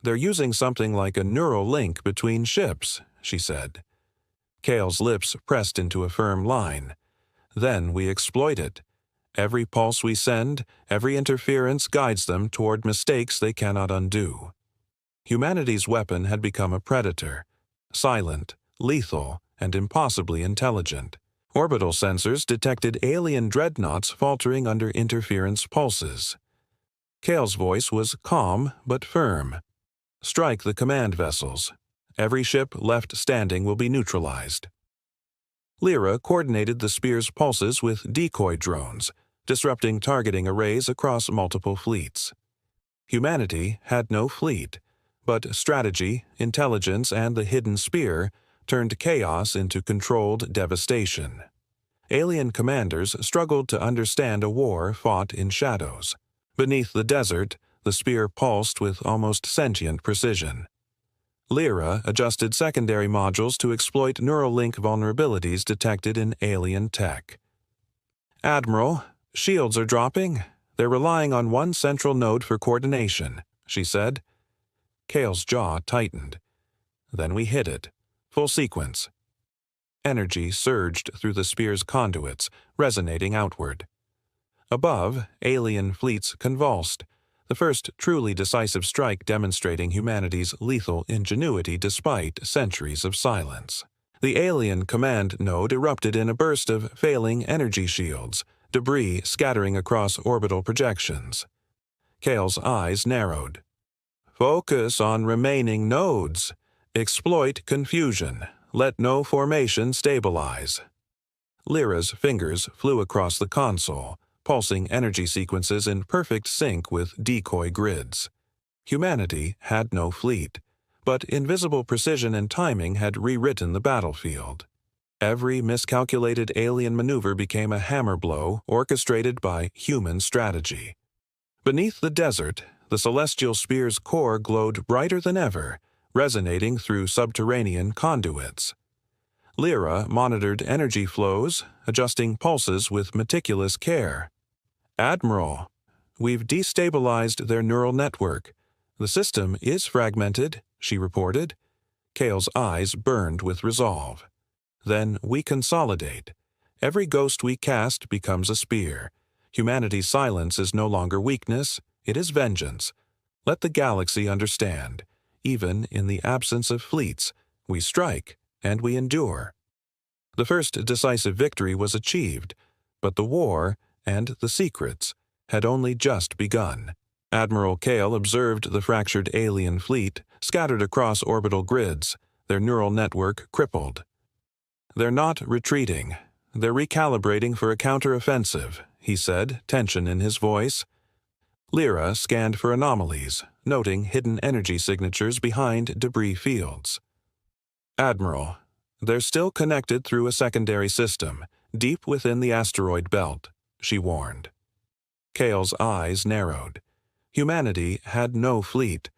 they're using something like a neural link between ships," she said. Cal's lips pressed into a firm line. "Then we exploit it. Every pulse we send, every interference guides them toward mistakes they cannot undo." Humanity's weapon had become a predator, silent, lethal, and impossibly intelligent. Orbital sensors detected alien dreadnoughts faltering under interference pulses. Cal's voice was calm but firm. "Strike the command vessels. Every ship left standing will be neutralized." Lyra coordinated the spear's pulses with decoy drones, disrupting targeting arrays across multiple fleets. Humanity had no fleet, but strategy, intelligence, and the hidden spear turned chaos into controlled devastation. Alien commanders struggled to understand a war fought in shadows. Beneath the desert, the spear pulsed with almost sentient precision. Lyra adjusted secondary modules to exploit neural link vulnerabilities detected in alien tech. "Admiral, shields are dropping. They're relying on one central node for coordination," she said. Cal's jaw tightened. "Then we hit it. Full sequence." Energy surged through the spear's conduits, resonating outward. Above, alien fleets convulsed, the first truly decisive strike demonstrating humanity's lethal ingenuity despite centuries of silence. The alien command node erupted in a burst of failing energy shields, debris scattering across orbital projections. Cal's eyes narrowed. "Focus on remaining nodes. Exploit confusion. Let no formation stabilize." Lyra's fingers flew across the console, pulsing energy sequences in perfect sync with decoy grids. Humanity had no fleet, but invisible precision and timing had rewritten the battlefield. Every miscalculated alien maneuver became a hammer blow orchestrated by human strategy. Beneath the desert, the celestial spear's core glowed brighter than ever, resonating through subterranean conduits. Lyra monitored energy flows, adjusting pulses with meticulous care. "Admiral, we've destabilized their neural network. The system is fragmented," she reported. Cal's eyes burned with resolve. "Then we consolidate. Every ghost we cast becomes a spear. Humanity's silence is no longer weakness, it is vengeance. Let the galaxy understand. Even in the absence of fleets, we strike and we endure." The first decisive victory was achieved, but the war, and the secrets, had only just begun. Admiral Cal observed the fractured alien fleet, scattered across orbital grids, their neural network crippled. "They're not retreating. They're recalibrating for a counteroffensive," he said, tension in his voice. Lyra scanned for anomalies, noting hidden energy signatures behind debris fields. "Admiral, they're still connected through a secondary system, deep within the asteroid belt," she warned. Cal's eyes narrowed. Humanity had no fleet,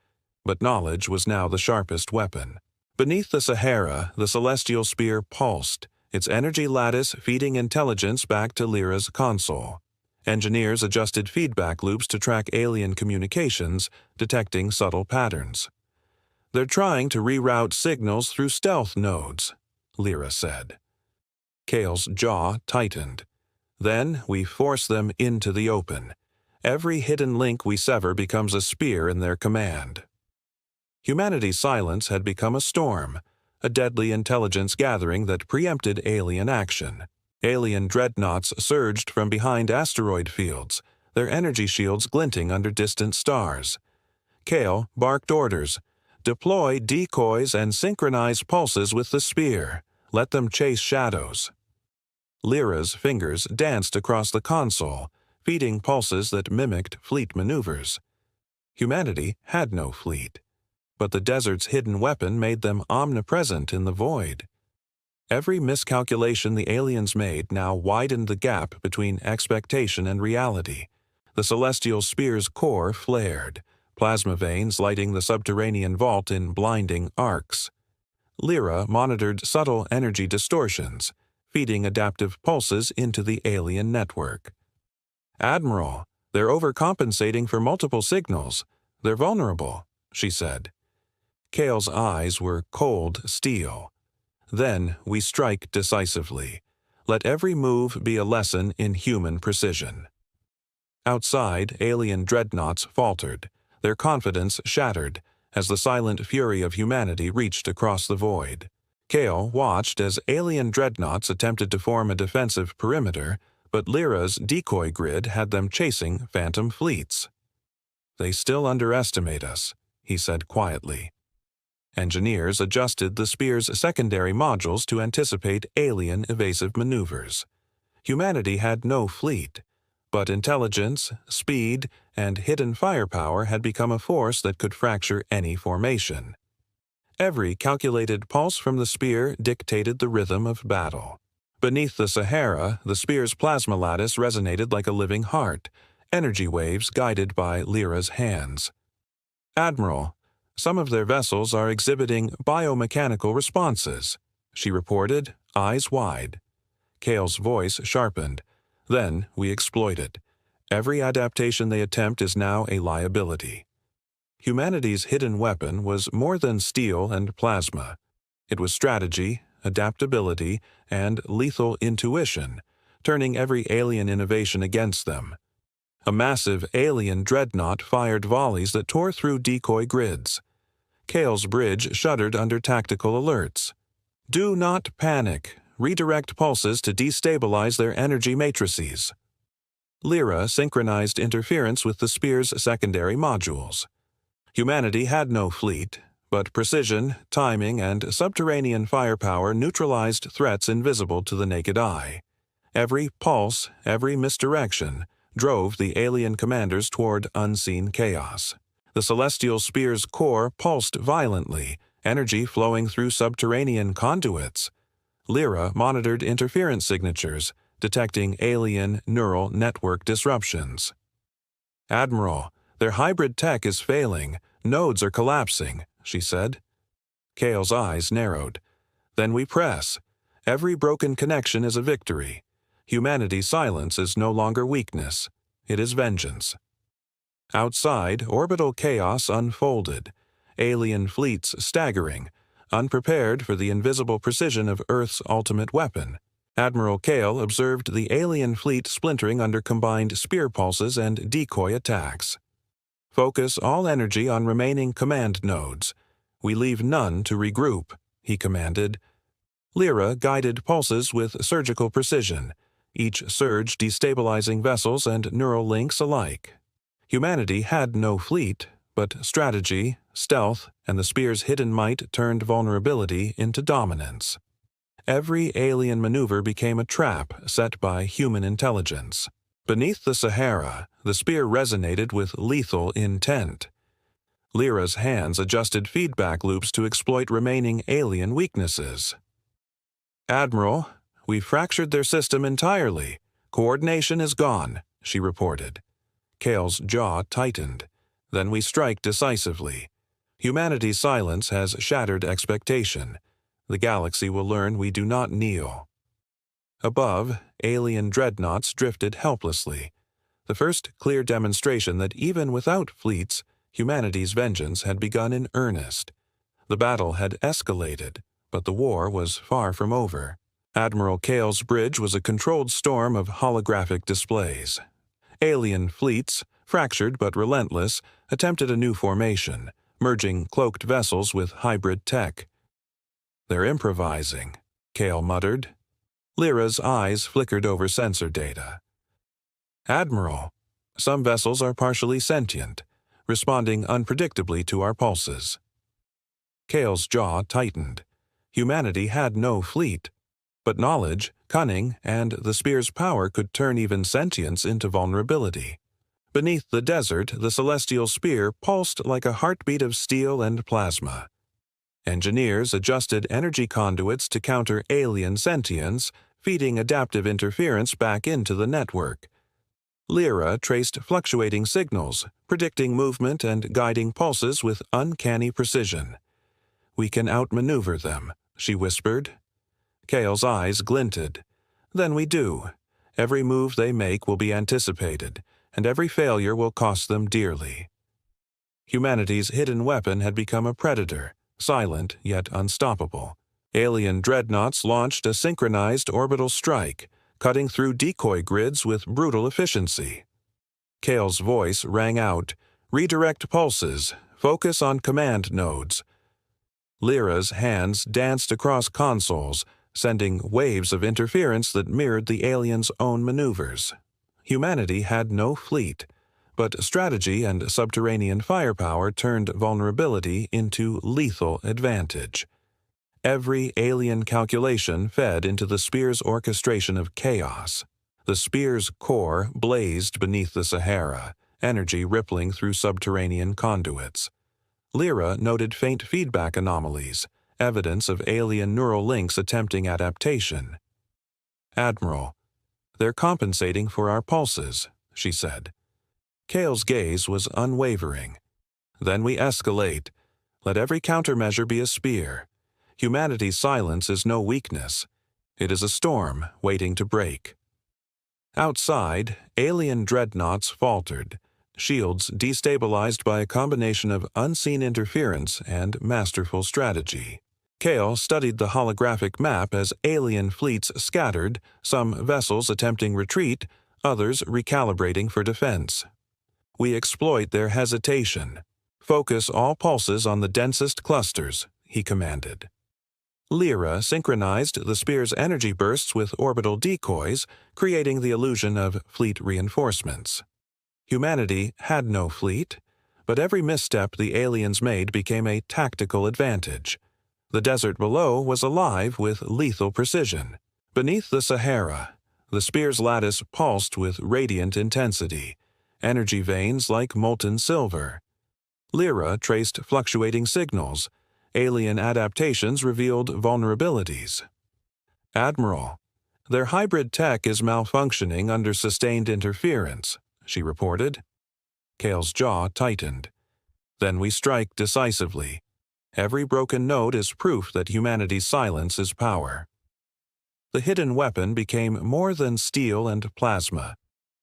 but knowledge was now the sharpest weapon. Beneath the Sahara, the celestial spear pulsed, its energy lattice feeding intelligence back to Lyra's console. Engineers adjusted feedback loops to track alien communications, detecting subtle patterns. "They're trying to reroute signals through stealth nodes," Lyra said. Cal's jaw tightened. "Then we force them into the open. Every hidden link we sever becomes a spear in their command." Humanity's silence had become a storm, a deadly intelligence gathering that preempted alien action. Alien dreadnoughts surged from behind asteroid fields, their energy shields glinting under distant stars. Kale barked orders. Deploy decoys and synchronize pulses with the spear. Let them chase shadows. Lyra's fingers danced across the console, feeding pulses that mimicked fleet maneuvers. Humanity had no fleet, but the desert's hidden weapon made them omnipresent in the void. Every miscalculation the aliens made now widened the gap between expectation and reality. The celestial spear's core flared, plasma veins lighting the subterranean vault in blinding arcs. Lyra monitored subtle energy distortions, feeding adaptive pulses into the alien network. "Admiral, they're overcompensating for multiple signals. They're vulnerable," she said. Kale's eyes were cold steel. "Then we strike decisively. Let every move be a lesson in human precision." Outside, alien dreadnoughts faltered, their confidence shattered as the silent fury of humanity reached across the void. Kale watched as alien dreadnoughts attempted to form a defensive perimeter, but Lyra's decoy grid had them chasing phantom fleets. "They still underestimate us," he said quietly. Engineers adjusted the spear's secondary modules to anticipate alien evasive maneuvers. Humanity had no fleet, but intelligence, speed, and hidden firepower had become a force that could fracture any formation. Every calculated pulse from the spear dictated the rhythm of battle. Beneath the Sahara, the spear's plasma lattice resonated like a living heart, energy waves guided by Lyra's hands. "Admiral, some of their vessels are exhibiting biomechanical responses," she reported, eyes wide. Kale's voice sharpened. "Then we exploit it. Every adaptation they attempt is now a liability." Humanity's hidden weapon was more than steel and plasma. It was strategy, adaptability, and lethal intuition, turning every alien innovation against them. A massive alien dreadnought fired volleys that tore through decoy grids. Kale's bridge shuddered under tactical alerts. "Do not panic. Redirect pulses to destabilize their energy matrices." Lyra synchronized interference with the spear's secondary modules. Humanity had no fleet, but precision, timing, and subterranean firepower neutralized threats invisible to the naked eye. Every pulse, every misdirection, drove the alien commanders toward unseen chaos. The celestial spear's core pulsed violently, energy flowing through subterranean conduits. Lyra monitored interference signatures, detecting alien neural network disruptions. "Admiral, their hybrid tech is failing. Nodes are collapsing," she said. Kale's eyes narrowed. "Then we press. Every broken connection is a victory. Humanity's silence is no longer weakness. It is vengeance." Outside, orbital chaos unfolded, alien fleets staggering, unprepared for the invisible precision of Earth's ultimate weapon. Admiral Kale observed the alien fleet splintering under combined spear pulses and decoy attacks. "Focus all energy on remaining command nodes. We leave none to regroup," he commanded. Lyra guided pulses with surgical precision, each surge destabilizing vessels and neural links alike. Humanity had no fleet, but strategy, stealth, and the spear's hidden might turned vulnerability into dominance. Every alien maneuver became a trap set by human intelligence. Beneath the Sahara, the spear resonated with lethal intent. Lyra's hands adjusted feedback loops to exploit remaining alien weaknesses. "Admiral, we've fractured their system entirely. Coordination is gone," she reported. Kale's jaw tightened. "Then we strike decisively. Humanity's silence has shattered expectation. The galaxy will learn we do not kneel." Above, alien dreadnoughts drifted helplessly, the first clear demonstration that even without fleets, humanity's vengeance had begun in earnest. The battle had escalated, but the war was far from over. Admiral Kale's bridge was a controlled storm of holographic displays. Alien fleets, fractured but relentless, attempted a new formation, merging cloaked vessels with hybrid tech. "They're improvising," Kale muttered. Lyra's eyes flickered over sensor data. "Admiral, some vessels are partially sentient, responding unpredictably to our pulses." Kale's jaw tightened. Humanity had no fleet, but knowledge, cunning, and the spear's power could turn even sentience into vulnerability. Beneath the desert, the celestial spear pulsed like a heartbeat of steel and plasma. Engineers adjusted energy conduits to counter alien sentience, feeding adaptive interference back into the network. Lyra traced fluctuating signals, predicting movement and guiding pulses with uncanny precision. "We can outmaneuver them," she whispered. Kale's eyes glinted. "Then we do. Every move they make will be anticipated, and every failure will cost them dearly." Humanity's hidden weapon had become a predator, silent yet unstoppable. Alien dreadnoughts launched a synchronized orbital strike, cutting through decoy grids with brutal efficiency. Kale's voice rang out, "Redirect pulses, focus on command nodes." Lyra's hands danced across consoles, sending waves of interference that mirrored the aliens' own maneuvers. Humanity had no fleet, but strategy and subterranean firepower turned vulnerability into lethal advantage. Every alien calculation fed into the spear's orchestration of chaos. The spear's core blazed beneath the Sahara, energy rippling through subterranean conduits. Lyra noted faint feedback anomalies, evidence of alien neural links attempting adaptation. "Admiral, they're compensating for our pulses," she said. Kale's gaze was unwavering. "Then we escalate. Let every countermeasure be a spear. Humanity's silence is no weakness. It is a storm waiting to break." Outside, alien dreadnoughts faltered, shields destabilized by a combination of unseen interference and masterful strategy. Kale studied the holographic map as alien fleets scattered, some vessels attempting retreat, others recalibrating for defense. "We exploit their hesitation. Focus all pulses on the densest clusters," he commanded. Lyra synchronized the spear's energy bursts with orbital decoys, creating the illusion of fleet reinforcements. Humanity had no fleet, but every misstep the aliens made became a tactical advantage. The desert below was alive with lethal precision. Beneath the Sahara, the spear's lattice pulsed with radiant intensity, energy veins like molten silver. Lyra traced fluctuating signals. Alien adaptations revealed vulnerabilities. "Admiral, their hybrid tech is malfunctioning under sustained interference," she reported. Kale's jaw tightened. "Then we strike decisively. Every broken node is proof that humanity's silence is power." The hidden weapon became more than steel and plasma.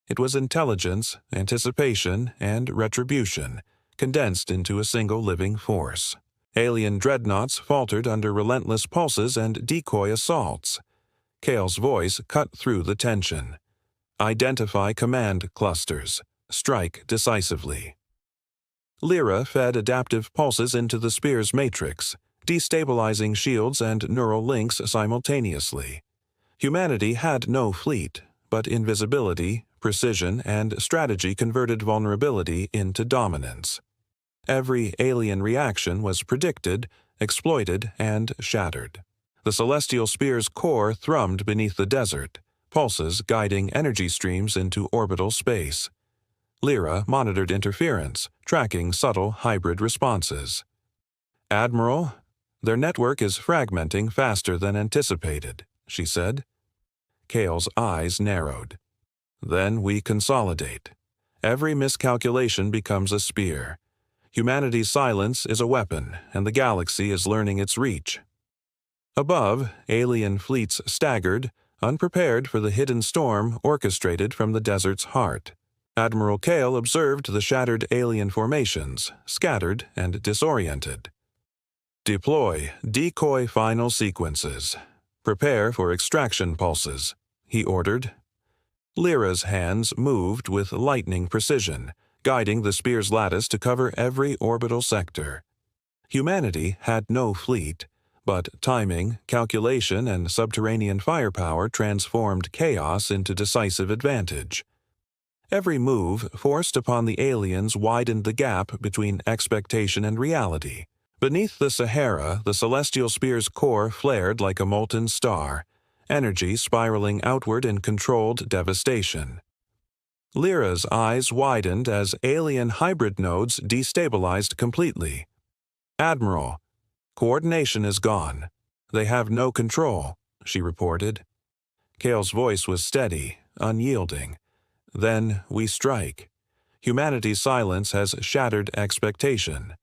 It was intelligence, anticipation, and retribution, condensed into a single living force. Alien dreadnoughts faltered under relentless pulses and decoy assaults. Kale's voice cut through the tension. "Identify command clusters. Strike decisively." Lyra fed adaptive pulses into the spear's matrix, destabilizing shields and neural links simultaneously. Humanity had no fleet, but invisibility, precision, and strategy converted vulnerability into dominance. Every alien reaction was predicted, exploited, and shattered. The celestial spear's core thrummed beneath the desert, pulses guiding energy streams into orbital space. Lyra monitored interference, tracking subtle hybrid responses. "Admiral, their network is fragmenting faster than anticipated," she said. Kale's eyes narrowed. "Then we consolidate. Every miscalculation becomes a spear. Humanity's silence is a weapon, and the galaxy is learning its reach." Above, alien fleets staggered, unprepared for the hidden storm orchestrated from the desert's heart. Admiral Kale observed the shattered alien formations, scattered and disoriented. "Deploy decoy final sequences. Prepare for extraction pulses," he ordered. Lyra's hands moved with lightning precision, guiding the spear's lattice to cover every orbital sector. Humanity had no fleet, But timing, calculation, and subterranean firepower transformed chaos into decisive advantage. Every move forced upon the aliens widened the gap between expectation and reality. Beneath the Sahara, the celestial spear's core flared like a molten star, energy spiraling outward in controlled devastation. Lyra's eyes widened as alien hybrid nodes destabilized completely. "Admiral, coordination is gone. They have no control," she reported. Kale's voice was steady, unyielding. "Then we strike. Humanity's silence has shattered expectation.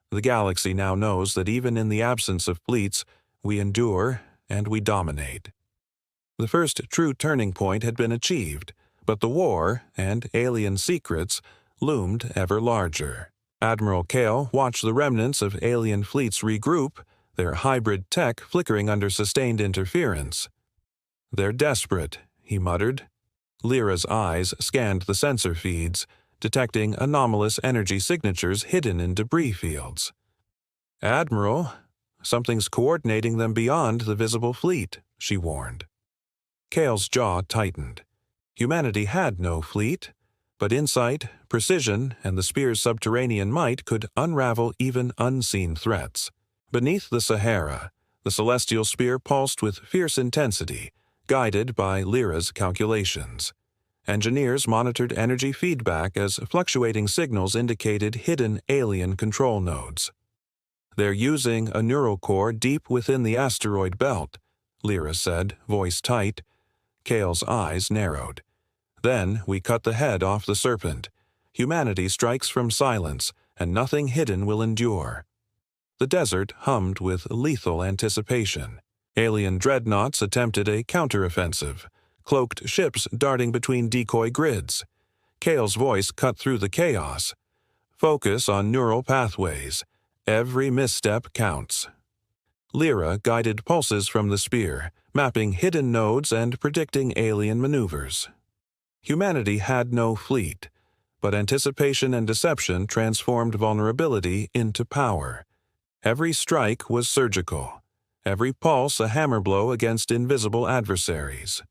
The galaxy now knows that even in the absence of fleets, we endure and we dominate." The first true turning point had been achieved, but the war and alien secrets loomed ever larger. Admiral Kale watched the remnants of alien fleets regroup, their hybrid tech flickering under sustained interference. "They're desperate," he muttered. Lyra's eyes scanned the sensor feeds, detecting anomalous energy signatures hidden in debris fields. "Admiral, something's coordinating them beyond the visible fleet," she warned. Kale's jaw tightened. Humanity had no fleet, but insight, precision, and the spear's subterranean might could unravel even unseen threats. Beneath the Sahara, the celestial spear pulsed with fierce intensity, guided by Lyra's calculations. Engineers monitored energy feedback as fluctuating signals indicated hidden alien control nodes. "They're using a neural core deep within the asteroid belt," Lyra said, voice tight. Kale's eyes narrowed. "Then we cut the head off the serpent. Humanity strikes from silence, and nothing hidden will endure." The desert hummed with lethal anticipation. Alien dreadnoughts attempted a counteroffensive, cloaked ships darting between decoy grids. Kale's voice cut through the chaos. "Focus on neural pathways. Every misstep counts." Lyra guided pulses from the spear, mapping hidden nodes and predicting alien maneuvers. Humanity had no fleet, but anticipation and deception transformed vulnerability into power. Every strike was surgical, every pulse a hammer blow against invisible adversaries.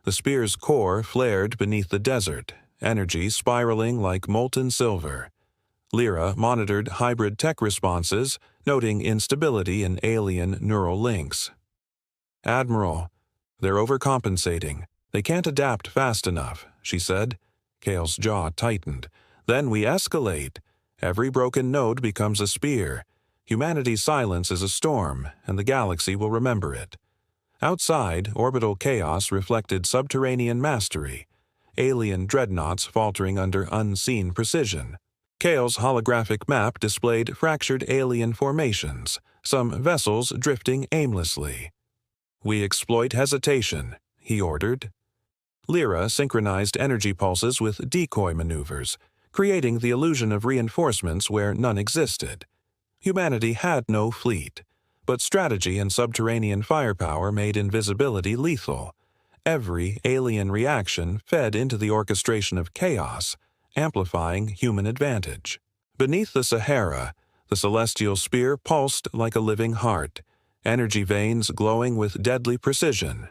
The spear's core flared beneath the desert, energy spiraling like molten silver. Lyra monitored hybrid tech responses, noting instability in alien neural links. "Admiral, they're overcompensating. They can't adapt fast enough," she said. Kale's jaw tightened. "Then we escalate. Every broken node becomes a spear. Humanity's silence is a storm, and the galaxy will remember it." Outside, orbital chaos reflected subterranean mastery, alien dreadnoughts faltering under unseen precision. Kale's holographic map displayed fractured alien formations, some vessels drifting aimlessly. "We exploit hesitation," he ordered. Lyra synchronized energy pulses with decoy maneuvers, creating the illusion of reinforcements where none existed. Humanity had no fleet, but strategy and subterranean firepower made invisibility lethal. Every alien reaction fed into the orchestration of chaos, amplifying human advantage. Beneath the Sahara, the celestial spear pulsed like a living heart, energy veins glowing with deadly precision.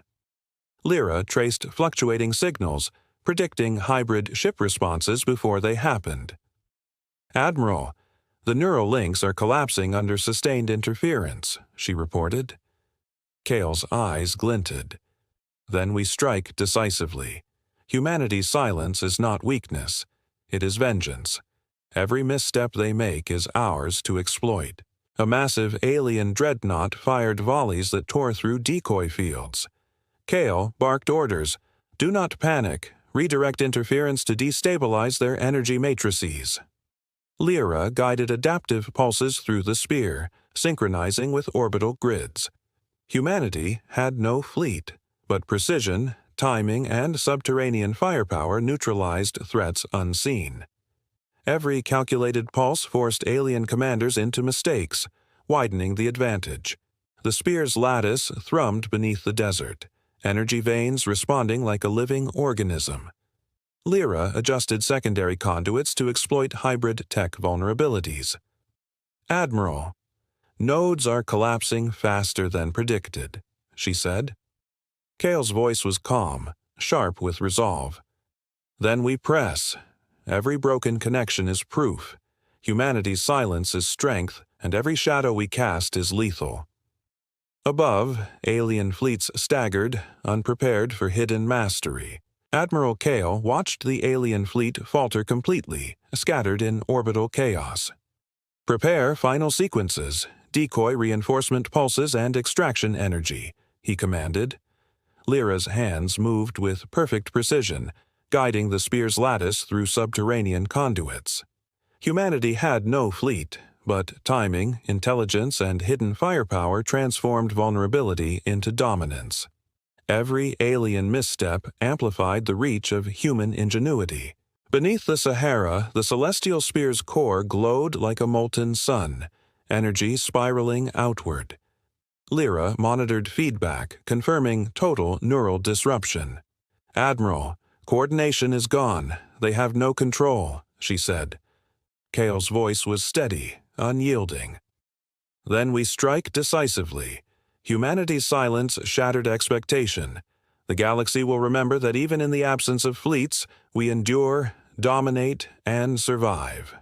Lyra traced fluctuating signals, predicting hybrid ship responses before they happened. "Admiral, the neural links are collapsing under sustained interference," she reported. Kale's eyes glinted. "Then we strike decisively. Humanity's silence is not weakness. It is vengeance. Every misstep they make is ours to exploit." A massive alien dreadnought fired volleys that tore through decoy fields. Kale barked orders. "Do not panic. Redirect interference to destabilize their energy matrices." Lyra guided adaptive pulses through the spear, synchronizing with orbital grids. Humanity had no fleet, but precision, timing, and subterranean firepower neutralized threats unseen. Every calculated pulse forced alien commanders into mistakes, widening the advantage. The spear's lattice thrummed beneath the desert, energy veins responding like a living organism. Lyra adjusted secondary conduits to exploit hybrid tech vulnerabilities. "Admiral, Nodes are collapsing faster than predicted, she said. Kale's voice was calm, sharp with resolve. Then we press. Every broken connection is proof. Humanity's silence is strength, and every shadow we cast is lethal. Above, alien fleets staggered, unprepared for hidden mastery. Admiral Kale watched the alien fleet falter completely, scattered in orbital chaos. "Prepare final sequences, decoy reinforcement pulses and extraction energy," he commanded. Lyra's hands moved with perfect precision, guiding the spear's lattice through subterranean conduits. Humanity had no fleet, but timing, intelligence, and hidden firepower transformed vulnerability into dominance. Every alien misstep amplified the reach of human ingenuity. Beneath the Sahara, the celestial spear's core glowed like a molten sun, energy spiraling outward. Lyra monitored feedback, confirming total neural disruption. "Admiral, coordination is gone. They have no control," she said. Kale's voice was steady, unyielding. "Then we strike decisively. Humanity's silence shattered expectation. The galaxy will remember that even in the absence of fleets, we endure, dominate, and survive."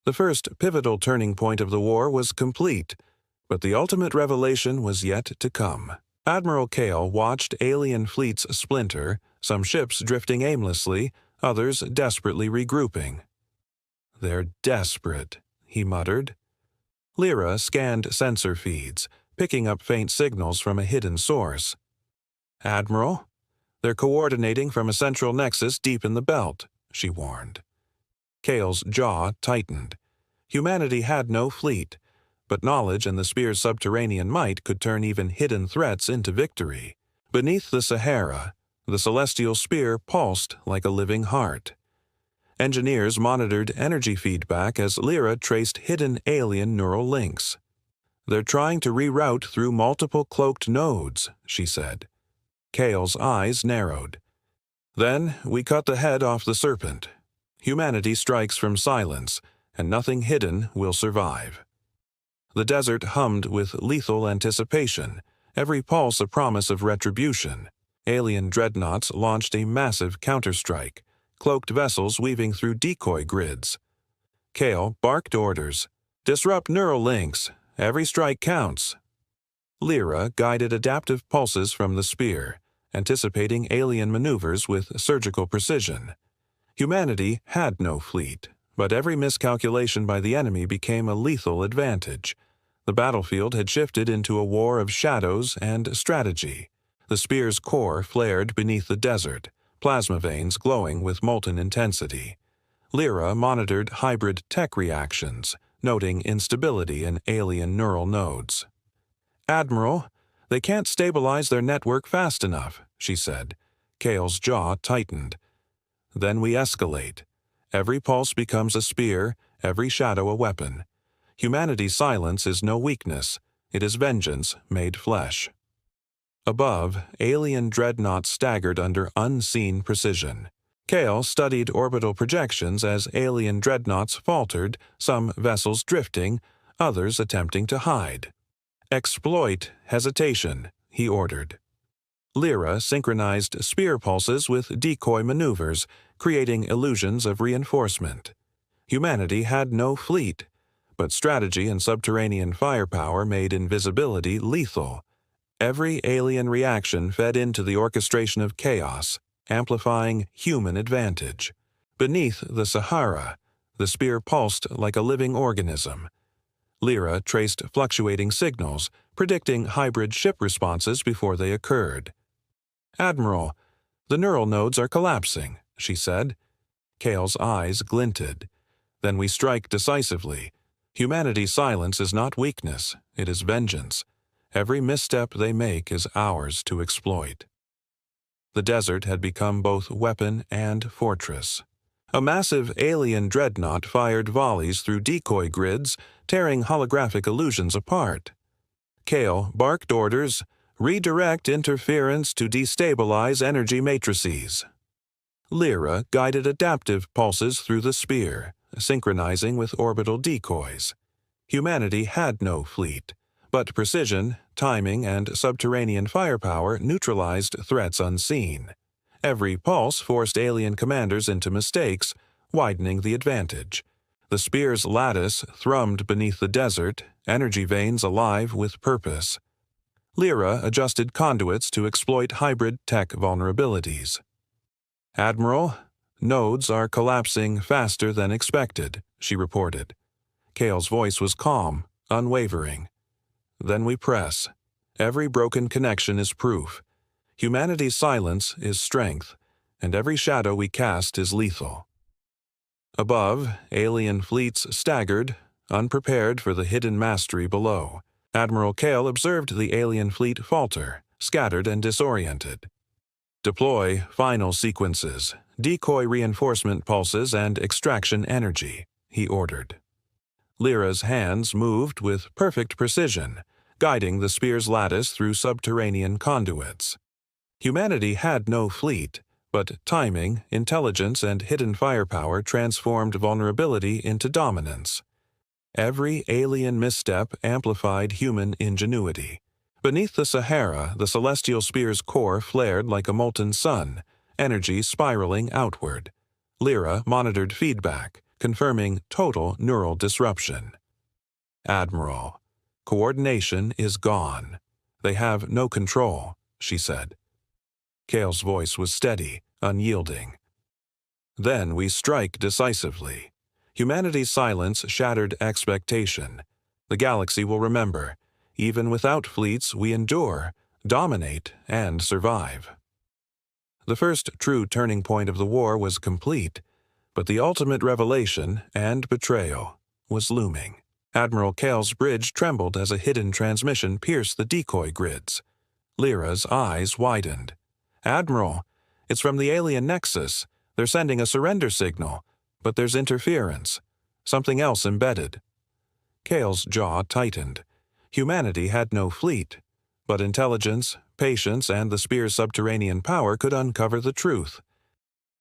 The first pivotal turning point of the war was complete, but the ultimate revelation was yet to come. Admiral Kale watched alien fleets splinter, some ships drifting aimlessly, others desperately regrouping. "They're desperate," he muttered. Lyra scanned sensor feeds, picking up faint signals from a hidden source. "Admiral, they're coordinating from a central nexus deep in the belt," she warned. Kale's jaw tightened. Humanity had no fleet, but knowledge and the spear's subterranean might could turn even hidden threats into victory. Beneath the Sahara, the celestial spear pulsed like a living heart. Engineers monitored energy feedback as Lyra traced hidden alien neural links. "They're trying to reroute through multiple cloaked nodes," she said. Kale's eyes narrowed. "Then we cut the head off the serpent. Humanity strikes from silence, and nothing hidden will survive." The desert hummed with lethal anticipation, every pulse a promise of retribution. Alien dreadnoughts launched a massive counterstrike, cloaked vessels weaving through decoy grids. Kale barked orders. "Disrupt neural links. Every strike counts." Lyra guided adaptive pulses from the spear, anticipating alien maneuvers with surgical precision. Humanity had no fleet, but every miscalculation by the enemy became a lethal advantage. The battlefield had shifted into a war of shadows and strategy. The spear's core flared beneath the desert, plasma veins glowing with molten intensity. Lyra monitored hybrid tech reactions, noting instability in alien neural nodes. "Admiral, they can't stabilize their network fast enough," she said. Kale's jaw tightened. "Then we escalate. Every pulse becomes a spear, every shadow a weapon. Humanity's silence is no weakness, it is vengeance made flesh." Above, alien dreadnoughts staggered under unseen precision. Kale studied orbital projections as alien dreadnoughts faltered, some vessels drifting, others attempting to hide. "Exploit hesitation," he ordered. Lyra synchronized spear pulses with decoy maneuvers, creating illusions of reinforcement. Humanity had no fleet, but strategy and subterranean firepower made invisibility lethal. Every alien reaction fed into the orchestration of chaos, amplifying human advantage. Beneath the Sahara, the spear pulsed like a living organism. Lyra traced fluctuating signals, predicting hybrid ship responses before they occurred. "Admiral, the neural nodes are collapsing," she said. Kale's eyes glinted. "Then we strike decisively. Humanity's silence is not weakness, it is vengeance. Every misstep they make is ours to exploit." The desert had become both weapon and fortress. A massive alien dreadnought fired volleys through decoy grids, tearing holographic illusions apart. Kale barked orders, "Redirect interference to destabilize energy matrices." Lyra guided adaptive pulses through the spear, synchronizing with orbital decoys. Humanity had no fleet, but precision, timing, and subterranean firepower neutralized threats unseen. Every pulse forced alien commanders into mistakes, widening the advantage. The spear's lattice thrummed beneath the desert, energy veins alive with purpose. Lyra adjusted conduits to exploit hybrid tech vulnerabilities. "Admiral, nodes are collapsing faster than expected," she reported. Kale's voice was calm, unwavering. "Then we press. Every broken connection is proof. Humanity's silence is strength, and every shadow we cast is lethal." Above, alien fleets staggered, unprepared for the hidden mastery below. Admiral Kale observed the alien fleet falter, scattered and disoriented. "Deploy final sequences, decoy reinforcement pulses, and extraction energy," he ordered. Lyra's hands moved with perfect precision, guiding the spear's lattice through subterranean conduits. Humanity had no fleet, but timing, intelligence, and hidden firepower transformed vulnerability into dominance. Every alien misstep amplified human ingenuity. Beneath the Sahara, the celestial spear's core flared like a molten sun, energy spiraling outward. Lyra monitored feedback, confirming total neural disruption. "Admiral, coordination is gone. They have no control," she said. Kale's voice was steady, unyielding. "Then we strike decisively. Humanity's silence shattered expectation. The galaxy will remember. Even without fleets, we endure, dominate, and survive." The first true turning point of the war was complete, but the ultimate revelation and betrayal was looming. Admiral Kale's bridge trembled as a hidden transmission pierced the decoy grids. Lyra's eyes widened. "Admiral, it's from the alien nexus. They're sending a surrender signal, but there's interference. Something else embedded." Kale's jaw tightened. Humanity had no fleet, but intelligence, patience, and the spear's subterranean power could uncover the truth.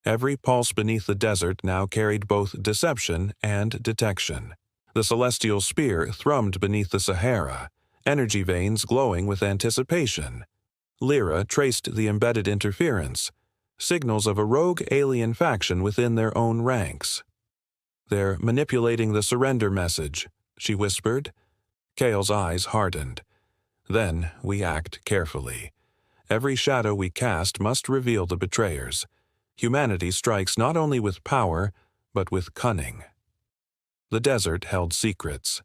Every pulse beneath the desert now carried both deception and detection. The celestial spear thrummed beneath the Sahara, energy veins glowing with anticipation. Lyra traced the embedded interference, signals of a rogue alien faction within their own ranks. "They're manipulating the surrender message," she whispered. Kale's eyes hardened. "Then we act carefully. Every shadow we cast must reveal the betrayers. Humanity strikes not only with power, but with cunning." The desert held secrets,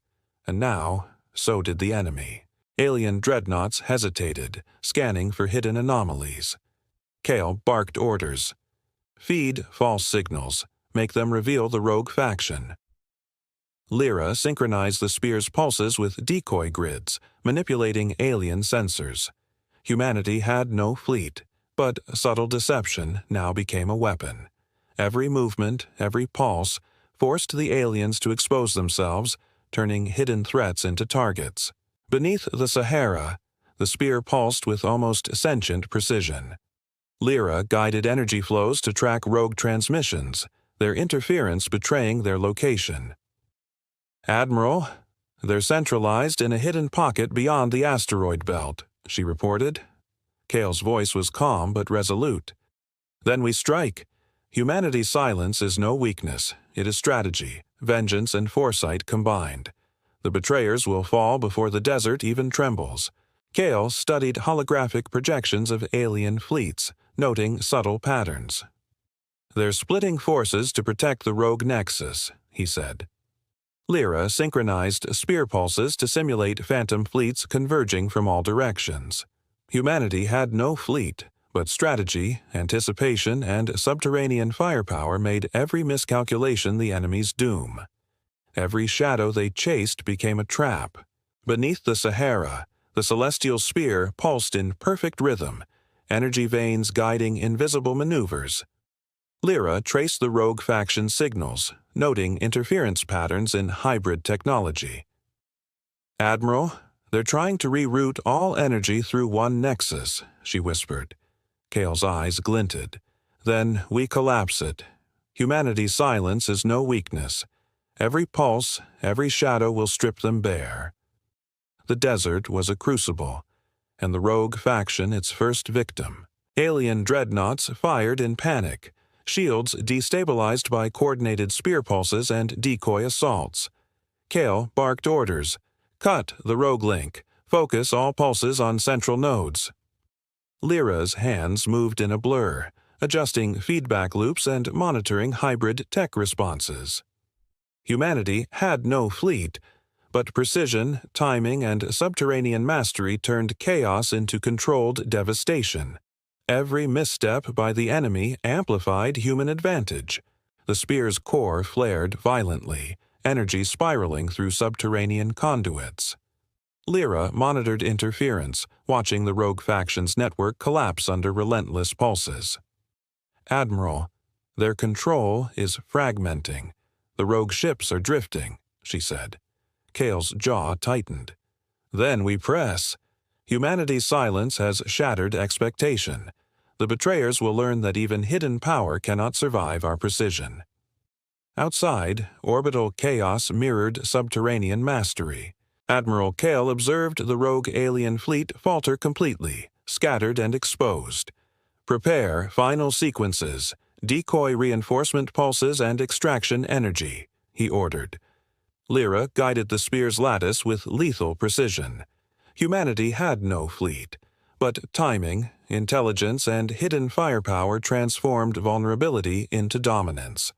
and now so did the enemy. Alien dreadnoughts hesitated, scanning for hidden anomalies. Kale barked orders. "Feed false signals. Make them reveal the rogue faction." Lyra synchronized the spear's pulses with decoy grids, manipulating alien sensors. Humanity had no fleet, but subtle deception now became a weapon. Every movement, every pulse, forced the aliens to expose themselves, turning hidden threats into targets. Beneath the Sahara, the spear pulsed with almost sentient precision. Lyra guided energy flows to track rogue transmissions, their interference betraying their location. "Admiral, they're centralized in a hidden pocket beyond the asteroid belt," she reported. Kale's voice was calm but resolute. "Then we strike. Humanity's silence is no weakness. It is strategy, vengeance, and foresight combined. The betrayers will fall before the desert even trembles." Kale studied holographic projections of alien fleets, noting subtle patterns. "They're splitting forces to protect the rogue nexus," he said. Lyra synchronized spear pulses to simulate phantom fleets converging from all directions. Humanity had no fleet, but strategy, anticipation, and subterranean firepower made every miscalculation the enemy's doom. Every shadow they chased became a trap. Beneath the Sahara, the celestial spear pulsed in perfect rhythm, energy veins guiding invisible maneuvers. Lyra traced the rogue faction signals, noting interference patterns in hybrid technology. "Admiral, they're trying to reroute all energy through one nexus," she whispered. Kale's eyes glinted. "Then we collapse it. Humanity's silence is no weakness. Every pulse, every shadow will strip them bare. The desert was a crucible, and the rogue faction its first victim. Alien dreadnoughts fired in panic, shields destabilized by coordinated spear pulses and decoy assaults. Kale barked orders. Cut the rogue link. Focus all pulses on central nodes. Lyra's hands moved in a blur, adjusting feedback loops and monitoring hybrid tech responses. Humanity had no fleet, but precision, timing, and subterranean mastery turned chaos into controlled devastation. Every misstep by the enemy amplified human advantage. The spear's core flared violently, energy spiraling through subterranean conduits. Lyra monitored interference, watching the rogue faction's network collapse under relentless pulses. "Admiral, their control is fragmenting. The rogue ships are drifting," she said. Kale's jaw tightened. "Then we press. Humanity's silence has shattered expectation. The betrayers will learn that even hidden power cannot survive our precision." Outside, orbital chaos mirrored subterranean mastery. Admiral Kale observed the rogue alien fleet falter completely, scattered and exposed. "Prepare final sequences, decoy reinforcement pulses and extraction energy," he ordered. Lyra guided the spear's lattice with lethal precision. Humanity had no fleet, but timing, intelligence, and hidden firepower transformed vulnerability into dominance.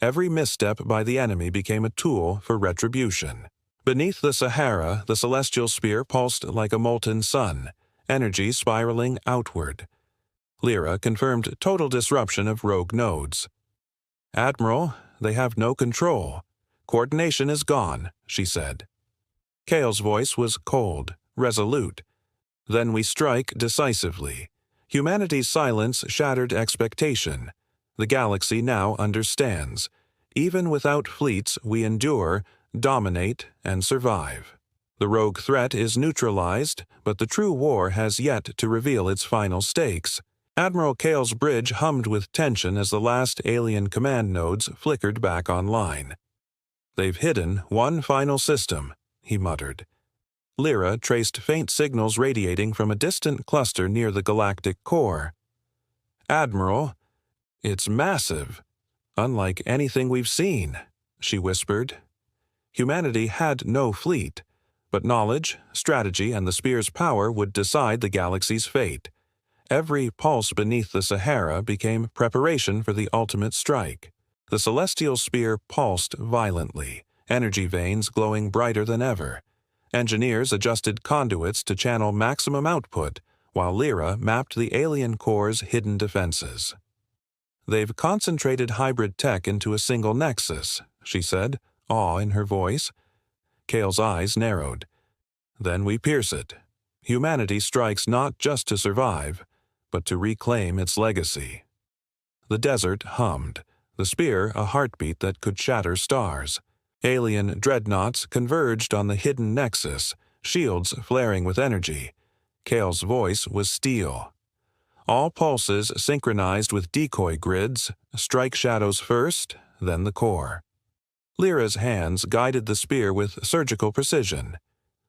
Every misstep by the enemy became a tool for retribution. Beneath the Sahara, the celestial spear pulsed like a molten sun, energy spiraling outward. Lyra confirmed total disruption of rogue nodes. "Admiral, they have no control. Coordination is gone," she said. Kale's voice was cold, resolute. "Then we strike decisively. Humanity's silence shattered expectation. The galaxy now understands. Even without fleets, we endure, dominate, and survive. The rogue threat is neutralized, but the true war has yet to reveal its final stakes." Admiral Kale's bridge hummed with tension as the last alien command nodes flickered back online. "They've hidden one final system," he muttered. Lyra traced faint signals radiating from a distant cluster near the galactic core. "Admiral, it's massive. Unlike anything we've seen," she whispered. Humanity had no fleet, but knowledge, strategy, and the spear's power would decide the galaxy's fate. Every pulse beneath the Sahara became preparation for the ultimate strike. The celestial spear pulsed violently, energy veins glowing brighter than ever. Engineers adjusted conduits to channel maximum output, while Lyra mapped the alien core's hidden defenses. "They've concentrated hybrid tech into a single nexus," she said, awe in her voice. Kale's eyes narrowed. "Then we pierce it. Humanity strikes not just to survive, but to reclaim its legacy." The desert hummed, the spear a heartbeat that could shatter stars. Alien dreadnoughts converged on the hidden nexus, shields flaring with energy. Kale's voice was steel. All pulses synchronized with decoy grids, strike shadows first, then the core. Lyra's hands guided the spear with surgical precision.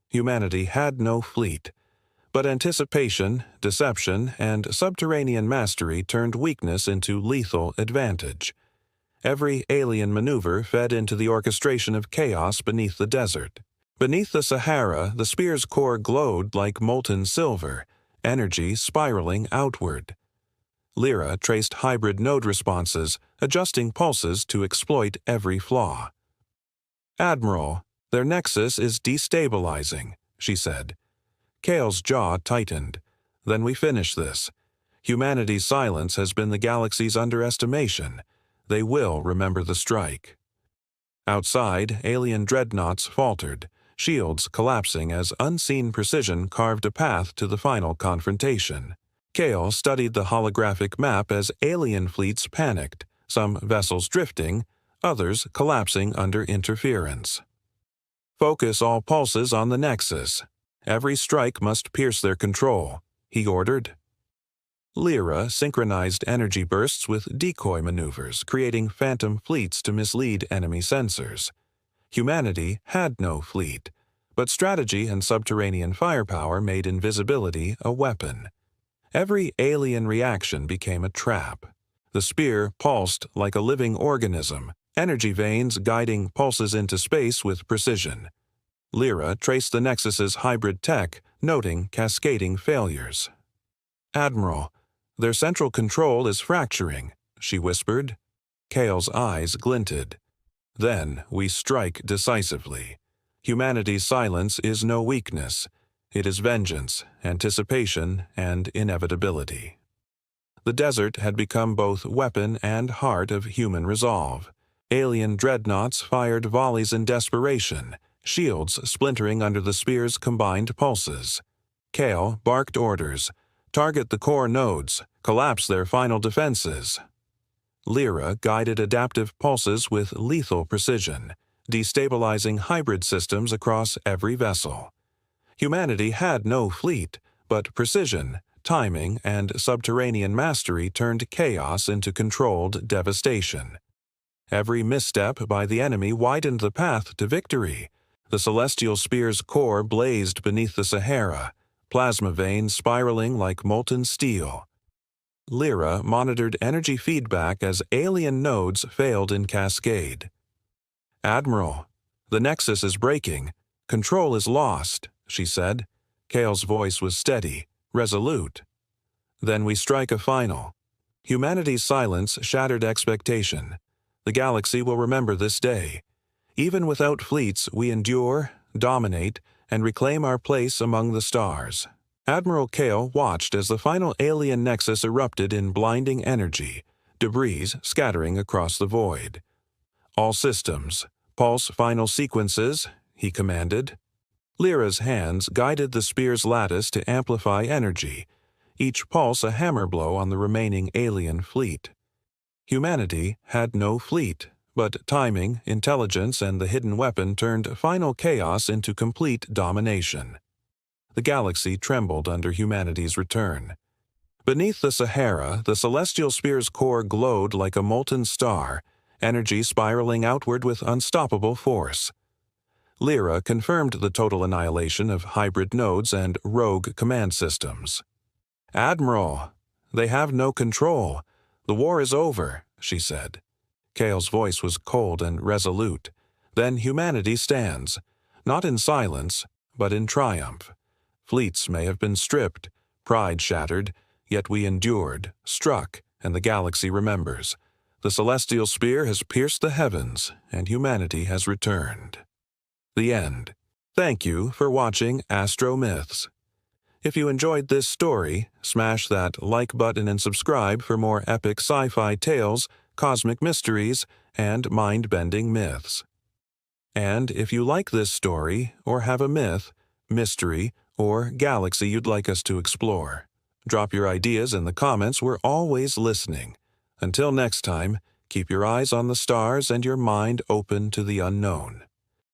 Humanity had no fleet, but anticipation, deception, and subterranean mastery turned weakness into lethal advantage. Every alien maneuver fed into the orchestration of chaos beneath the desert. Beneath the Sahara, the spear's core glowed like molten silver, energy spiraling outward. Lyra traced hybrid node responses, adjusting pulses to exploit every flaw. "Admiral, their nexus is destabilizing," she said. Kale's jaw tightened. "Then we finish this. Humanity's silence has been the galaxy's underestimation. They will remember the strike." Outside, alien dreadnoughts faltered, shields collapsing as unseen precision carved a path to the final confrontation. Kale studied the holographic map as alien fleets panicked, some vessels drifting, others collapsing under interference. "Focus all pulses on the nexus. Every strike must pierce their control," he ordered. Lyra synchronized energy bursts with decoy maneuvers, creating phantom fleets to mislead enemy sensors. Humanity had no fleet, but strategy and subterranean firepower made invisibility a weapon. Every alien reaction became a trap. The spear pulsed like a living organism, energy veins guiding pulses into space with precision. Lyra traced the Nexus's hybrid tech, noting cascading failures. "Admiral, their central control is fracturing," she whispered. Kale's eyes glinted. "Then we strike decisively. Humanity's silence is no weakness. It is vengeance, anticipation, and inevitability." The desert had become both weapon and heart of human resolve. Alien dreadnoughts fired volleys in desperation, shields splintering under the spear's combined pulses. Kale barked orders: target the core nodes, collapse their final defenses. Lyra guided adaptive pulses with lethal precision, destabilizing hybrid systems across every vessel. Humanity had no fleet, but precision, timing, and subterranean mastery turned chaos into controlled devastation. Every misstep by the enemy widened the path to victory. The celestial spear's core blazed beneath the Sahara, plasma veins spiraling like molten steel. Lyra monitored energy feedback as alien nodes failed in cascade. "Admiral, the Nexus is breaking. Control is lost," she said. Kale's voice was steady, resolute. "Then we strike a final." Humanity's silence shattered expectation. The galaxy will remember this day. Even without fleets, we endure, dominate, and reclaim our place among the stars. Admiral Kale watched as the final alien nexus erupted in blinding energy, debris scattering across the void. "All systems, pulse final sequences," he commanded. Lyra's hands guided the spear's lattice to amplify energy, each pulse a hammer blow on the remaining alien fleet. Humanity had no fleet, but timing, intelligence, and the hidden weapon turned final chaos into complete domination. The galaxy trembled under humanity's return. Beneath the Sahara, the celestial spear's core glowed like a molten star, energy spiraling outward with unstoppable force. Lyra confirmed the total annihilation of hybrid nodes and rogue command systems. "Admiral, they have no control. The war is over," she said. Kale's voice was cold and resolute. "Then humanity stands, not in silence, but in triumph. Fleets may have been stripped, pride shattered, yet we endured, struck, and the galaxy remembers. The celestial spear has pierced the heavens, and humanity has returned." The end. Thank you for watching AstroMyths. If you enjoyed this story, smash that like button and subscribe for more epic sci-fi tales, cosmic mysteries, and mind-bending myths. And if you like this story, or have a myth, mystery, or galaxy you'd like us to explore, drop your ideas in the comments. We're always listening. Until next time, keep your eyes on the stars and your mind open to the unknown.